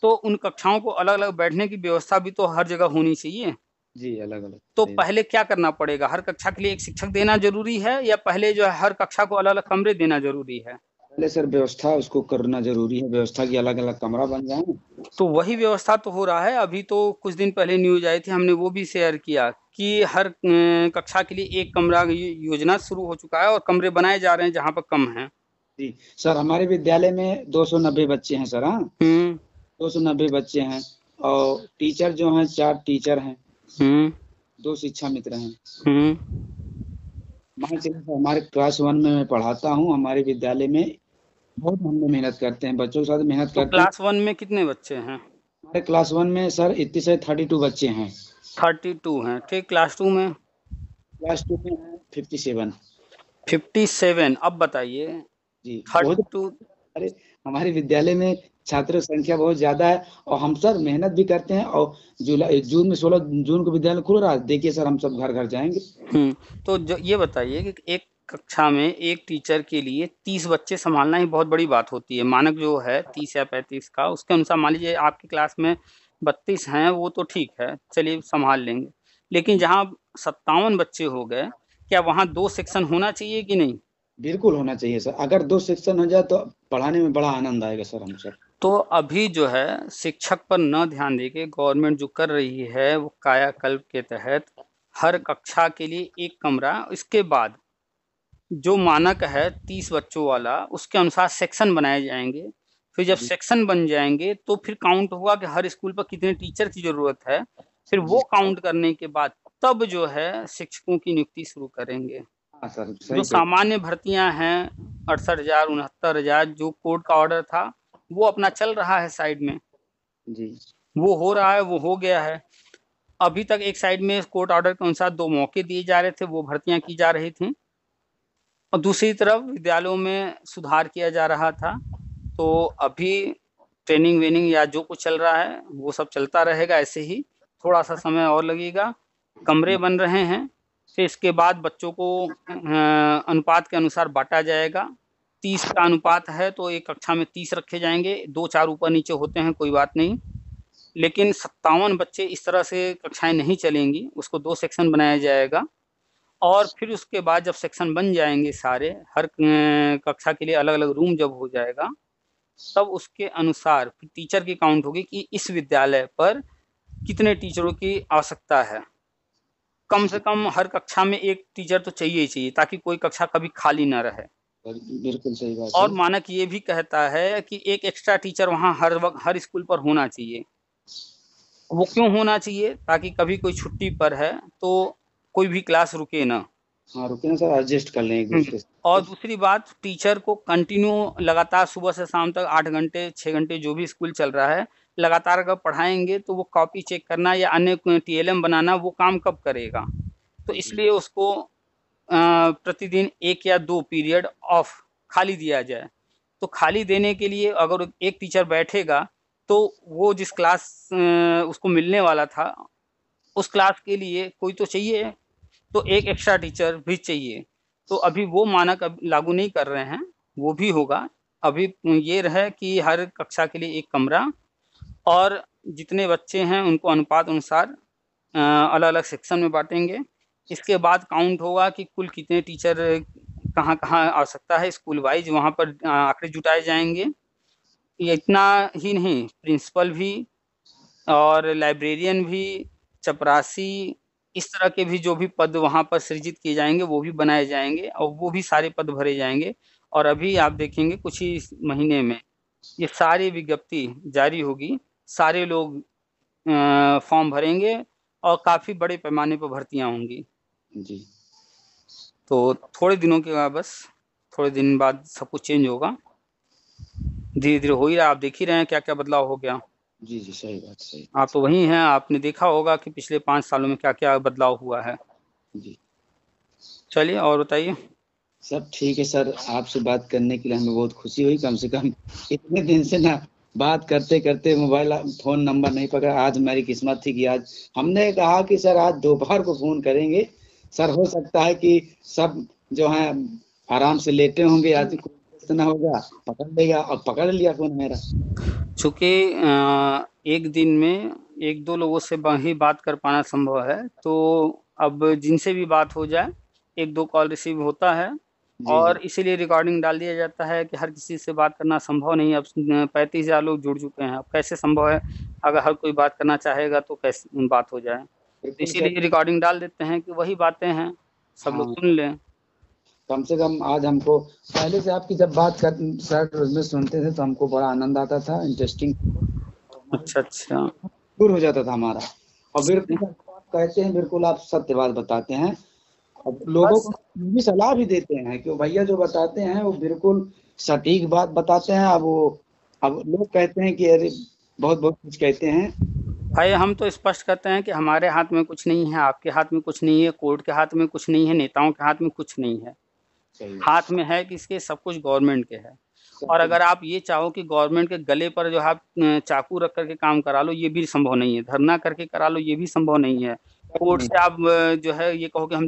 तो उन कक्षाओं को अलग-अलग बैठने की व्यवस्था भी तो हर जगह होनी चाहिए। जी, अलग अलग, तो सही। पहले क्या करना पड़ेगा? हर कक्षा के लिए एक शिक्षक देना ज़रूरी है या पहले जो है हर कक्षा को अलग-अलग कमरे देना ज़रूरी है? पहले सर व्यवस्था उसको करना जरूरी है, व्यवस्था की अलग अलग कमरा बन जाए। तो वही व्यवस्था तो हो रहा है। अभी तो कुछ दिन पहले न्यूज़ आई थी, हमने वो भी शेयर किया कि हर कक्षा के लिए एक कमरा योजना शुरू हो चुका है और कमरे बनाए जा रहे हैं जहाँ पर कम हैं। जी सर, हमारे विद्यालय में 290 बच्चे हैं सर। हाँ, हुँ, 290 बच्चे हैं और टीचर जो हैं 4 टीचर हैं, हुँ, 2 शिक्षा मित्र हैं। हुँ। मान चलिए सर, हमारे क्लास 1 में मैं पढ़ाता हूँ, हमारे विद्यालय में बहुत हम लोग मेहनत करते हैं, बच्चों के साथ मेहनत तो करते हैं। क्लास 1 में कितने बच्चे हैं? हमारे क्लास 1 में सर इतने से 32 बच्चे हैं। 32 हैं, ठीक। क्लास 2 में? क्लास 2 में हैं 57। 57। अब बताइए जी, बहुत। 32। अरे, हमारे विद्यालय में छात्रों की संख्या बहुत ज्यादा है और हम सर मेहनत भी करते हैं। और जुलाई जून में 16 जून को विद्यालय खुल रहा है, देखिए सर हम सब घर घर जाएंगे। तो जो ये बताइए कि एक कक्षा में एक टीचर के लिए 30 बच्चे संभालना ही बहुत बड़ी बात होती है। मानक जो है 30 या 35 का, उसके अनुसार मान लीजिए आपकी क्लास में 32 हैं, वो तो ठीक है, चलिए संभाल लेंगे। लेकिन जहाँ 57 बच्चे हो गए, क्या वहाँ 2 सेक्शन होना चाहिए कि नहीं? बिल्कुल होना चाहिए सर, अगर 2 सेक्शन हो जाए तो पढ़ाने में बड़ा आनंद आएगा सर हम सर। तो अभी जो है शिक्षक पर न ध्यान देके गवर्नमेंट जो कर रही है वो कायाकल्प के तहत हर कक्षा के लिए एक कमरा, इसके बाद जो मानक है 30 बच्चों वाला, उसके अनुसार सेक्शन बनाए जाएंगे। फिर जब जी सेक्शन बन जाएंगे तो फिर काउंट होगा कि हर स्कूल पर कितने टीचर की जरूरत है। फिर वो जी। काउंट करने के बाद तब जो है शिक्षकों की नियुक्ति शुरू करेंगे। हाँ सर, जो सही कह। सामान्य भर्तियां हैं 68,000 69,000 जो कोर्ट का ऑर्डर था वो अपना चल रहा है साइड में, जी वो हो रहा है, वो हो गया है। अभी तक एक साइड में कोर्ट ऑर्डर के अनुसार 2 मौके दिए जा रहे थे, वो भर्तियां की जा रही थी और दूसरी तरफ विद्यालयों में सुधार किया जा रहा था। तो अभी ट्रेनिंग वेनिंग या जो कुछ चल रहा है वो सब चलता रहेगा ऐसे ही, थोड़ा सा समय और लगेगा। कमरे बन रहे हैं, फिर इसके बाद बच्चों को अनुपात के अनुसार बांटा जाएगा। 30 का अनुपात है तो एक कक्षा में 30 रखे जाएंगे, 2-4 ऊपर नीचे होते हैं कोई बात नहीं। लेकिन 57 बच्चे इस तरह से कक्षाएं नहीं चलेंगी, उसको 2 सेक्शन बनाया जाएगा। और फिर उसके बाद जब सेक्शन बन जाएंगे सारे, हर कक्षा के लिए अलग-अलग रूम जब हो जाएगा, तब उसके अनुसार फिर टीचर की काउंट होगी कि इस विद्यालय पर कितने टीचरों की आवश्यकता है। कम से कम हर कक्षा में एक टीचर तो चाहिए ही चाहिए ताकि कोई कक्षा कभी खाली ना रहे। सर, बिल्कुल सही बात और है। मानक ये भी कहता है कि एक एक्स्ट्रा टीचर वहाँ हर वक्त हर स्कूल पर होना चाहिए। वो क्यों होना चाहिए? ताकि कभी कोई छुट्टी पर है तो कोई भी क्लास रुके ना। हाँ, रुकिए ना सर, एडजस्ट कर लें एक दूसरे और से। दूसरी बात, टीचर को कंटिन्यू लगातार सुबह से शाम तक 8 घंटे 6 घंटे जो भी स्कूल चल रहा है, लगातार अगर पढ़ाएंगे तो वो कॉपी चेक करना या अन्य टीएलएम बनाना वो काम कब करेगा। तो जी इसलिए उसको प्रतिदिन 1 या 2 पीरियड ऑफ खाली दिया जाए। तो खाली देने के लिए अगर एक टीचर बैठेगा तो वो जिस क्लास उसको मिलने वाला था उस क्लास के लिए कोई तो चाहिए, तो एक एक्स्ट्रा टीचर भी चाहिए। तो अभी वो मानक अब लागू नहीं कर रहे हैं, वो भी होगा। अभी ये रहे कि हर कक्षा के लिए एक कमरा और जितने बच्चे हैं उनको अनुपात अनुसार अलग-अलग सेक्शन में बाँटेंगे। इसके बाद काउंट होगा कि कुल कितने टीचर कहाँ-कहाँ आवश्यकता है स्कूल वाइज़, वहाँ पर आंकड़े जुटाए जाएँगे। ये इतना ही नहीं, प्रिंसिपल भी और लाइब्रेरियन भी, चपरासी, इस तरह के भी जो भी पद वहाँ पर सृजित किए जाएँगे, वो भी बनाए जाएँगे और वो भी सारे पद भरे जाएँगे। और अभी आप देखेंगे कुछ ही महीने में ये सारी विज्ञप्ति जारी होगी, सारे लोग फॉर्म भरेंगे और काफ़ी बड़े पैमाने पर भर्तियाँ होंगी। जी तो थोड़े दिनों के बाद बस, थोड़े दिन बाद सब कुछ चेंज होगा। धीरे-धीरे हो ही रहा है, आप देख ही रहे हैं क्या-क्या बदलाव हो गया। जी जी, सही बात, सही आप बात। तो वहीं हैं, आपने देखा होगा कि पिछले 5 सालों में क्या-क्या बदलाव हुआ है। जी, चलिए और बताइए? सब ठीक है सर, आपसे बात करने के लिए हमें बहुत खुशी हुई। कम से कम इतने दिन से ना बात करते करते मोबाइल फोन नंबर नहीं पकड़ा, आज हमारी किस्मत थी कि आज हमने कहा कि सर आज दोपहर को फोन करेंगे। सर हो सकता है कि सब जो है आराम से लेटे होंगे, आज कोई टेस्ट ना होगा, पकड़ लेगा, और पकड़ लिया फोन मेरा। चूंकि एक दिन में एक दो लोगों से ही बात कर पाना संभव है, तो अब जिनसे भी बात हो जाए एक दो कॉल रिसीव होता है, जी और जी। इसीलिए रिकॉर्डिंग डाल दिया जाता है कि हर किसी से बात करना संभव नहीं है। अब 35,000 लोग जुड़ चुके हैं, अब कैसे संभव है अगर हर कोई बात करना चाहेगा तो कैसे बात हो जाए। तो बिल्कुल सर। इसीलिए रिकॉर्डिंग डाल देते हैं कि वही बातें हैं, सब लोग हाँ, सुन लें। कम से कम आज हमको, पहले से आपकी जब बात कर सर उसमें सुनते थे तो हमको बड़ा आनंद आता था, इंटरेस्टिंग अच्छा अच्छा। दूर हो जाता था हमारा। और बिल्कुल आप कहते हैं, बिल्कुल आप सत्य बात बताते हैं। अब लोगों बस को भी सलाह भी देते हैं कि वो भैया जो बताते हैं वो बिल्कुल सटीक बात बताते हैं। अब लोग कहते हैं कि अरे बहुत बहुत कुछ कहते हैं। भाई, हम तो स्पष्ट कहते हैं कि हमारे हाथ में कुछ नहीं है, आपके हाथ में कुछ नहीं है, कोर्ट के हाथ में कुछ नहीं है, नेताओं के हाथ में कुछ नहीं है। सही है। हाथ में है किसके? सब कुछ गवर्नमेंट के है। सब और कुछ। अगर आप ये चाहो कि गवर्नमेंट के गले पर जो है आप चाकू रख करके काम करा लो, ये भी संभव नहीं है। धरना करके करा लो, ये भी संभव नहीं है। कभी कोर्ट नहीं, से आप जो है ये कहो कि हम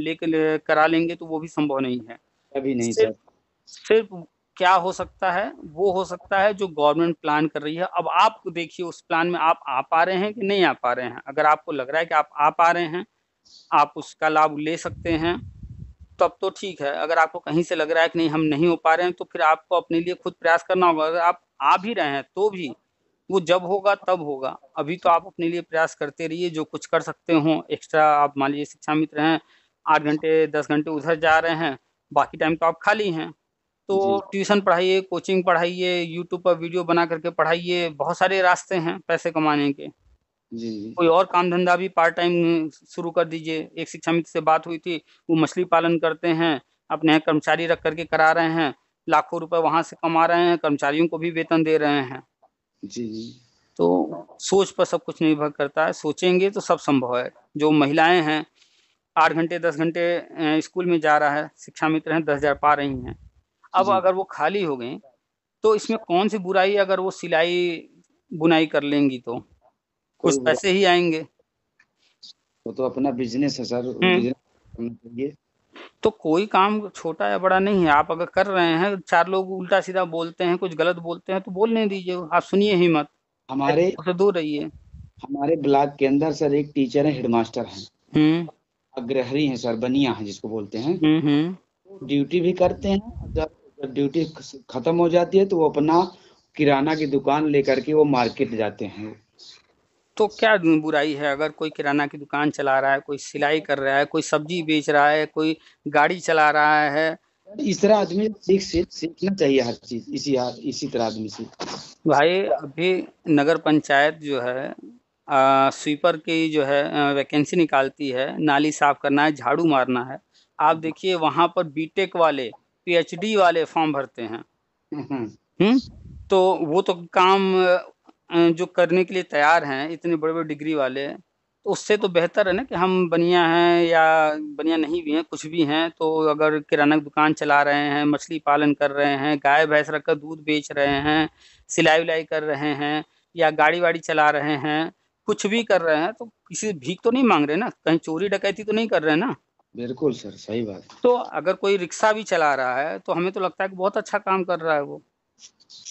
करा लेंगे, तो वो भी संभव नहीं है। कभी नहीं सिर्फ सर। सिर्फ क्या हो सकता है? वो हो सकता है जो गवर्नमेंट प्लान कर रही है। अब आप देखिए उस प्लान में आप आ पा रहे हैं कि नहीं आ पा रहे हैं। अगर आपको लग रहा है कि आप आ पा रहे हैं, आप उसका लाभ ले सकते हैं, तब तो ठीक है। अगर आपको कहीं से लग रहा है कि नहीं हम नहीं हो पा रहे हैं, तो फिर आपको अपने लिए खुद प्रयास करना होगा। अगर आप आ भी रहे हैं तो भी वो जब होगा तब होगा। अभी तो आप अपने लिए प्रयास करते रहिए, जो कुछ कर सकते हो एक्स्ट्रा। आप मान लीजिए शिक्षा मित्र हैं, 8 घंटे 10 घंटे उधर जा रहे हैं, बाकी टाइम तो आप खाली हैं, तो जी ट्यूशन पढ़ाइए, कोचिंग पढ़ाइए, यूट्यूब पर वीडियो बना करके पढ़ाइए। बहुत सारे रास्ते हैं पैसे कमाने के। जी जी। कोई और काम धंधा भी पार्ट टाइम शुरू कर दीजिए। एक शिक्षा मित्र से बात हुई थी, वो मछली पालन करते हैं, अपने यहाँ कर्मचारी रख करके करा रहे हैं, लाखों रुपए वहां से कमा रहे हैं, कर्मचारियों को भी वेतन दे रहे हैं। जी जी। तो सोच पर सब कुछ निर्भर करता है, सोचेंगे तो सब संभव है। जो महिलाएं हैं, 8 घंटे 10 घंटे स्कूल में जा रहा है, शिक्षा मित्र हैं, 10,000 पा रही हैं। अब जी अगर वो खाली हो गई, तो इसमें कौन सी बुराई है अगर वो सिलाई बुनाई कर लेंगी, तो कुछ कोई बुरा, पैसे ही आएंगे। वो तो अपना बिजनेस है सर, हम्म। बिजनेस करना चाहिए। तो कोई काम छोटा या बड़ा नहीं है। आप अगर कर रहे हैं, 4 लोग उल्टा सीधा बोलते हैं, कुछ गलत बोलते हैं, तो बोलने दीजिए, आप सुनिए ही मत, हमारे उससे दूर रहिए। हमारे ब्लॉक के अंदर सर एक टीचर है, हेडमास्टर हैं, हम्म अग्रहरी हैं सर, बनिया है जिसको बोलते हैं। हम्म। ड्यूटी भी करते हैं, और जब जब ड्यूटी खत्म हो जाती है तो वो अपना किराना की दुकान लेकर के वो मार्केट जाते हैं। तो क्या बुराई है अगर कोई किराना की दुकान चला रहा है, कोई सिलाई कर रहा है, कोई सब्जी बेच रहा है, कोई गाड़ी चला रहा है। इस तरह आदमी सीखना चाहिए हर चीज, इसी तरह आदमी से। भाई, अभी नगर पंचायत जो है स्वीपर की जो है वैकेंसी निकालती है, नाली साफ करना है, झाड़ू मारना है। आप देखिए वहां पर बीटेक वाले, पीएचडी वाले फॉर्म भरते हैं। हम्म। हम्म। तो वो तो काम जो करने के लिए तैयार हैं, इतने बड़े बड़े डिग्री वाले, तो उससे तो बेहतर है ना कि हम बनिया हैं या बनिया नहीं भी हैं, कुछ भी हैं, तो अगर किराना की दुकान चला रहे हैं, मछली पालन कर रहे हैं, गाय भैंस रखकर दूध बेच रहे हैं, सिलाई उलाई कर रहे हैं, या गाड़ी वाड़ी चला रहे हैं, कुछ भी कर रहे हैं, तो किसी से भीख तो नहीं मांग रहे ना, कहीं चोरी डकैती तो नहीं कर रहे हैं ना। बिल्कुल सर, सही बात। तो अगर कोई रिक्शा भी चला रहा है, तो हमें तो लगता है कि बहुत अच्छा काम कर रहा है वो।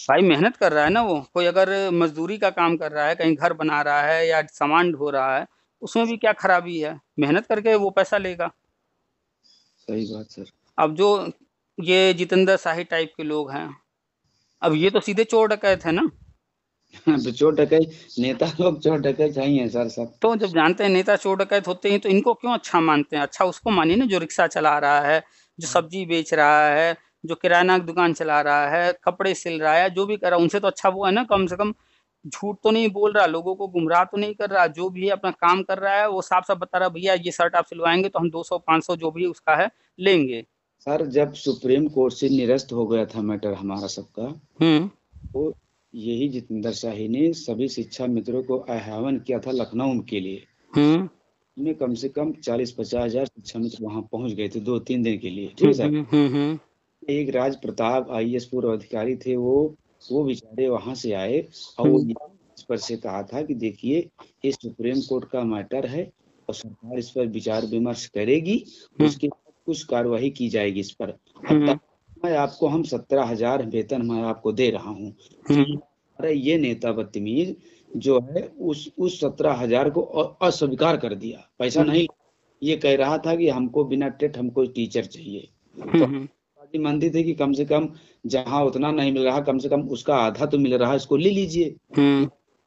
भाई, मेहनत कर रहा है ना वो। कोई अगर मजदूरी का काम कर रहा है, कहीं घर बना रहा है या सामान ढो रहा है, उसमें भी क्या खराबी है? मेहनत करके वो पैसा लेगा। सही बात सर। अब जो ये जितेंद्र शाही टाइप के लोग हैं, अब ये तो सीधे चोर डकैत है ना। तो चोर डकैत, नेता लोग चोर डकैत चाहिए सर सब। तो जब जानते हैं नेता चोर डकैत होते हैं, तो इनको क्यों अच्छा मानते हैं? अच्छा उसको मानिए ना जो रिक्शा चला रहा है, जो सब्जी बेच रहा है, जो किराना की दुकान चला रहा है, कपड़े सिल रहा है, जो भी कर रहा है, उनसे तो अच्छा वो है ना। कम से कम झूठ तो नहीं बोल रहा, लोगों को गुमराह तो नहीं कर रहा। जो भी अपना काम कर रहा है वो साफ साफ बता रहा है, भैया ये शर्ट आप सिलवाएंगे तो हम 200 500 जो भी उसका है लेंगे। सर जब सुप्रीम कोर्ट से निरस्त हो गया था मैटर हमारा सबका, हम्म तो यही जितेंद्र शाही ने सभी शिक्षा मित्रों को आह्वान किया था लखनऊ के लिए। हम्म में कम से कम 40-50 हजार शिक्षा मित्र वहां पहुंच गए थे 2-3 दिन के लिए, ठीक है सर। हम्म। एक राज प्रताप आईएएस पूर्व अधिकारी थे, वो बेचारे वहां से आए, और वो इस पर से कहा था कि देखिए ये सुप्रीम कोर्ट का मैटर है और सरकार इस पर विचार विमर्श करेगी, उसके बाद कुछ कार्रवाई की जाएगी इस पर। अब तक मैं आपको हम 17,000 वेतन मैं आपको दे रहा हूँ। अरे ये नेता बदतमीज जो है उस 17,000 को अस्वीकार कर दिया, पैसा नहीं। ये कह रहा था कि हमको बिना टेट हमको टीचर चाहिए। तो पार्टी मानती थी कि कम से कम जहाँ उतना नहीं मिल रहा कम से कम उसका आधा तो मिल रहा है, इसको ले लीजिए।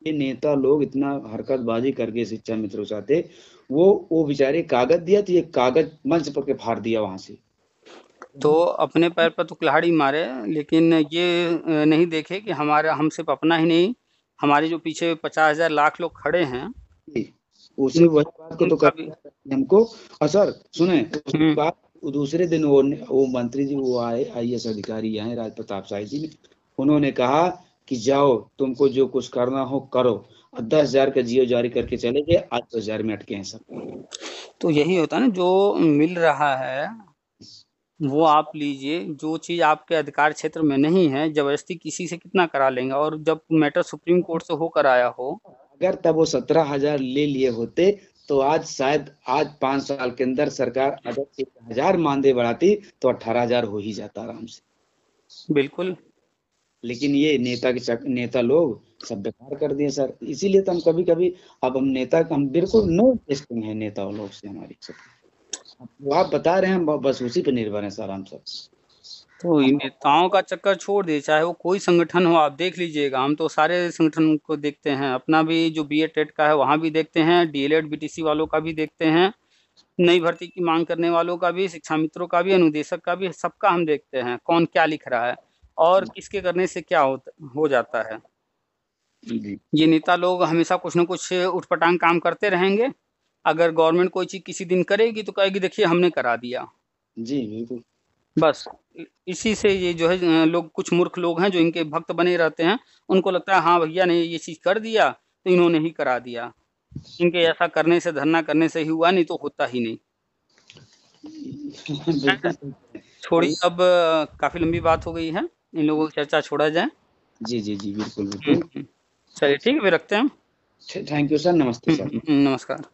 ये नेता लोग इतना हरकतबाजी करके शिक्षा मित्र चाहते, वो बेचारे कागज दिया तो ये कागज मंच पर के फाड़ दिया वहां से। तो अपने पैर पर तो कुल्हाड़ी मारे, लेकिन ये नहीं देखे कि हमारे हम सिर्फ अपना ही नहीं, हमारे जो पीछे 50,000 लाख लोग खड़े हैं उसे वही बात को तो कर हमको। और सर सुने, उसके बाद दूसरे दिन वो मंत्री जी वो आए, IAS अधिकारी आए, राज प्रताप शाही जी, उन्होंने कहा कि जाओ तुमको जो कुछ करना हो करो, और 10,000 का जियो जारी करके चले गए। आज 10,000 में अटके हैं सब। तो यही होता है ना, जो मिल रहा है वो आप लीजिए, जो चीज आपके अधिकार क्षेत्र में नहीं है जबरदस्ती किसी से कितना करा लेंगे। और जब मैटर सुप्रीम कोर्ट से होकर आया हो, अगर तब वो 17,000 ले लिए होते तो आज शायद आज 5 साल के अंदर सरकार अगर 1,000 मानदेय बढ़ाती तो 18,000 हो ही जाता आराम से। बिल्कुल। लेकिन ये नेता लोग सब बेकार कर दिए सर। इसीलिए तो हम कभी कभी अब हम बिल्कुल नो इंटरेस्टिंग है नेता लोग से हमारी सब। वो आप बता रहे हैं बस उसी पे निर्भर है सर हम सब। तो इन नेताओं का चक्कर छोड़ दिए, चाहे वो कोई संगठन हो, आप देख लीजिएगा, हम तो सारे संगठन को देखते हैं। अपना भी जो BA टेट का है वहाँ भी देखते हैं, DLED BTC वालों का भी देखते हैं, नई भर्ती की मांग करने वालों का भी, शिक्षा मित्रों का भी, अनुदेशक का भी, सबका हम देखते हैं कौन क्या लिख रहा है और किसके करने से क्या हो जाता है। ये नेता लोग हमेशा कुछ न कुछ उठपटांग काम करते रहेंगे। अगर गवर्नमेंट कोई चीज किसी दिन करेगी तो कहेगी देखिए हमने करा दिया। जी बिल्कुल। बस इसी से ये जो है लोग, कुछ मूर्ख लोग हैं जो इनके भक्त बने रहते हैं, उनको लगता है हाँ भैया ने ये चीज कर दिया तो इन्होंने ही करा दिया। इनके ऐसा करने से, धरना करने से ही हुआ, नहीं तो होता ही नहीं। छोड़िए, अब काफी लंबी बात हो गई है, इन लोगों की चर्चा छोड़ा जाए। जी जी जी बिल्कुल बिल्कुल। चलिए ठीक है, फिर रखते हैं। थैंक यू सर, नमस्ते सर। नमस्कार।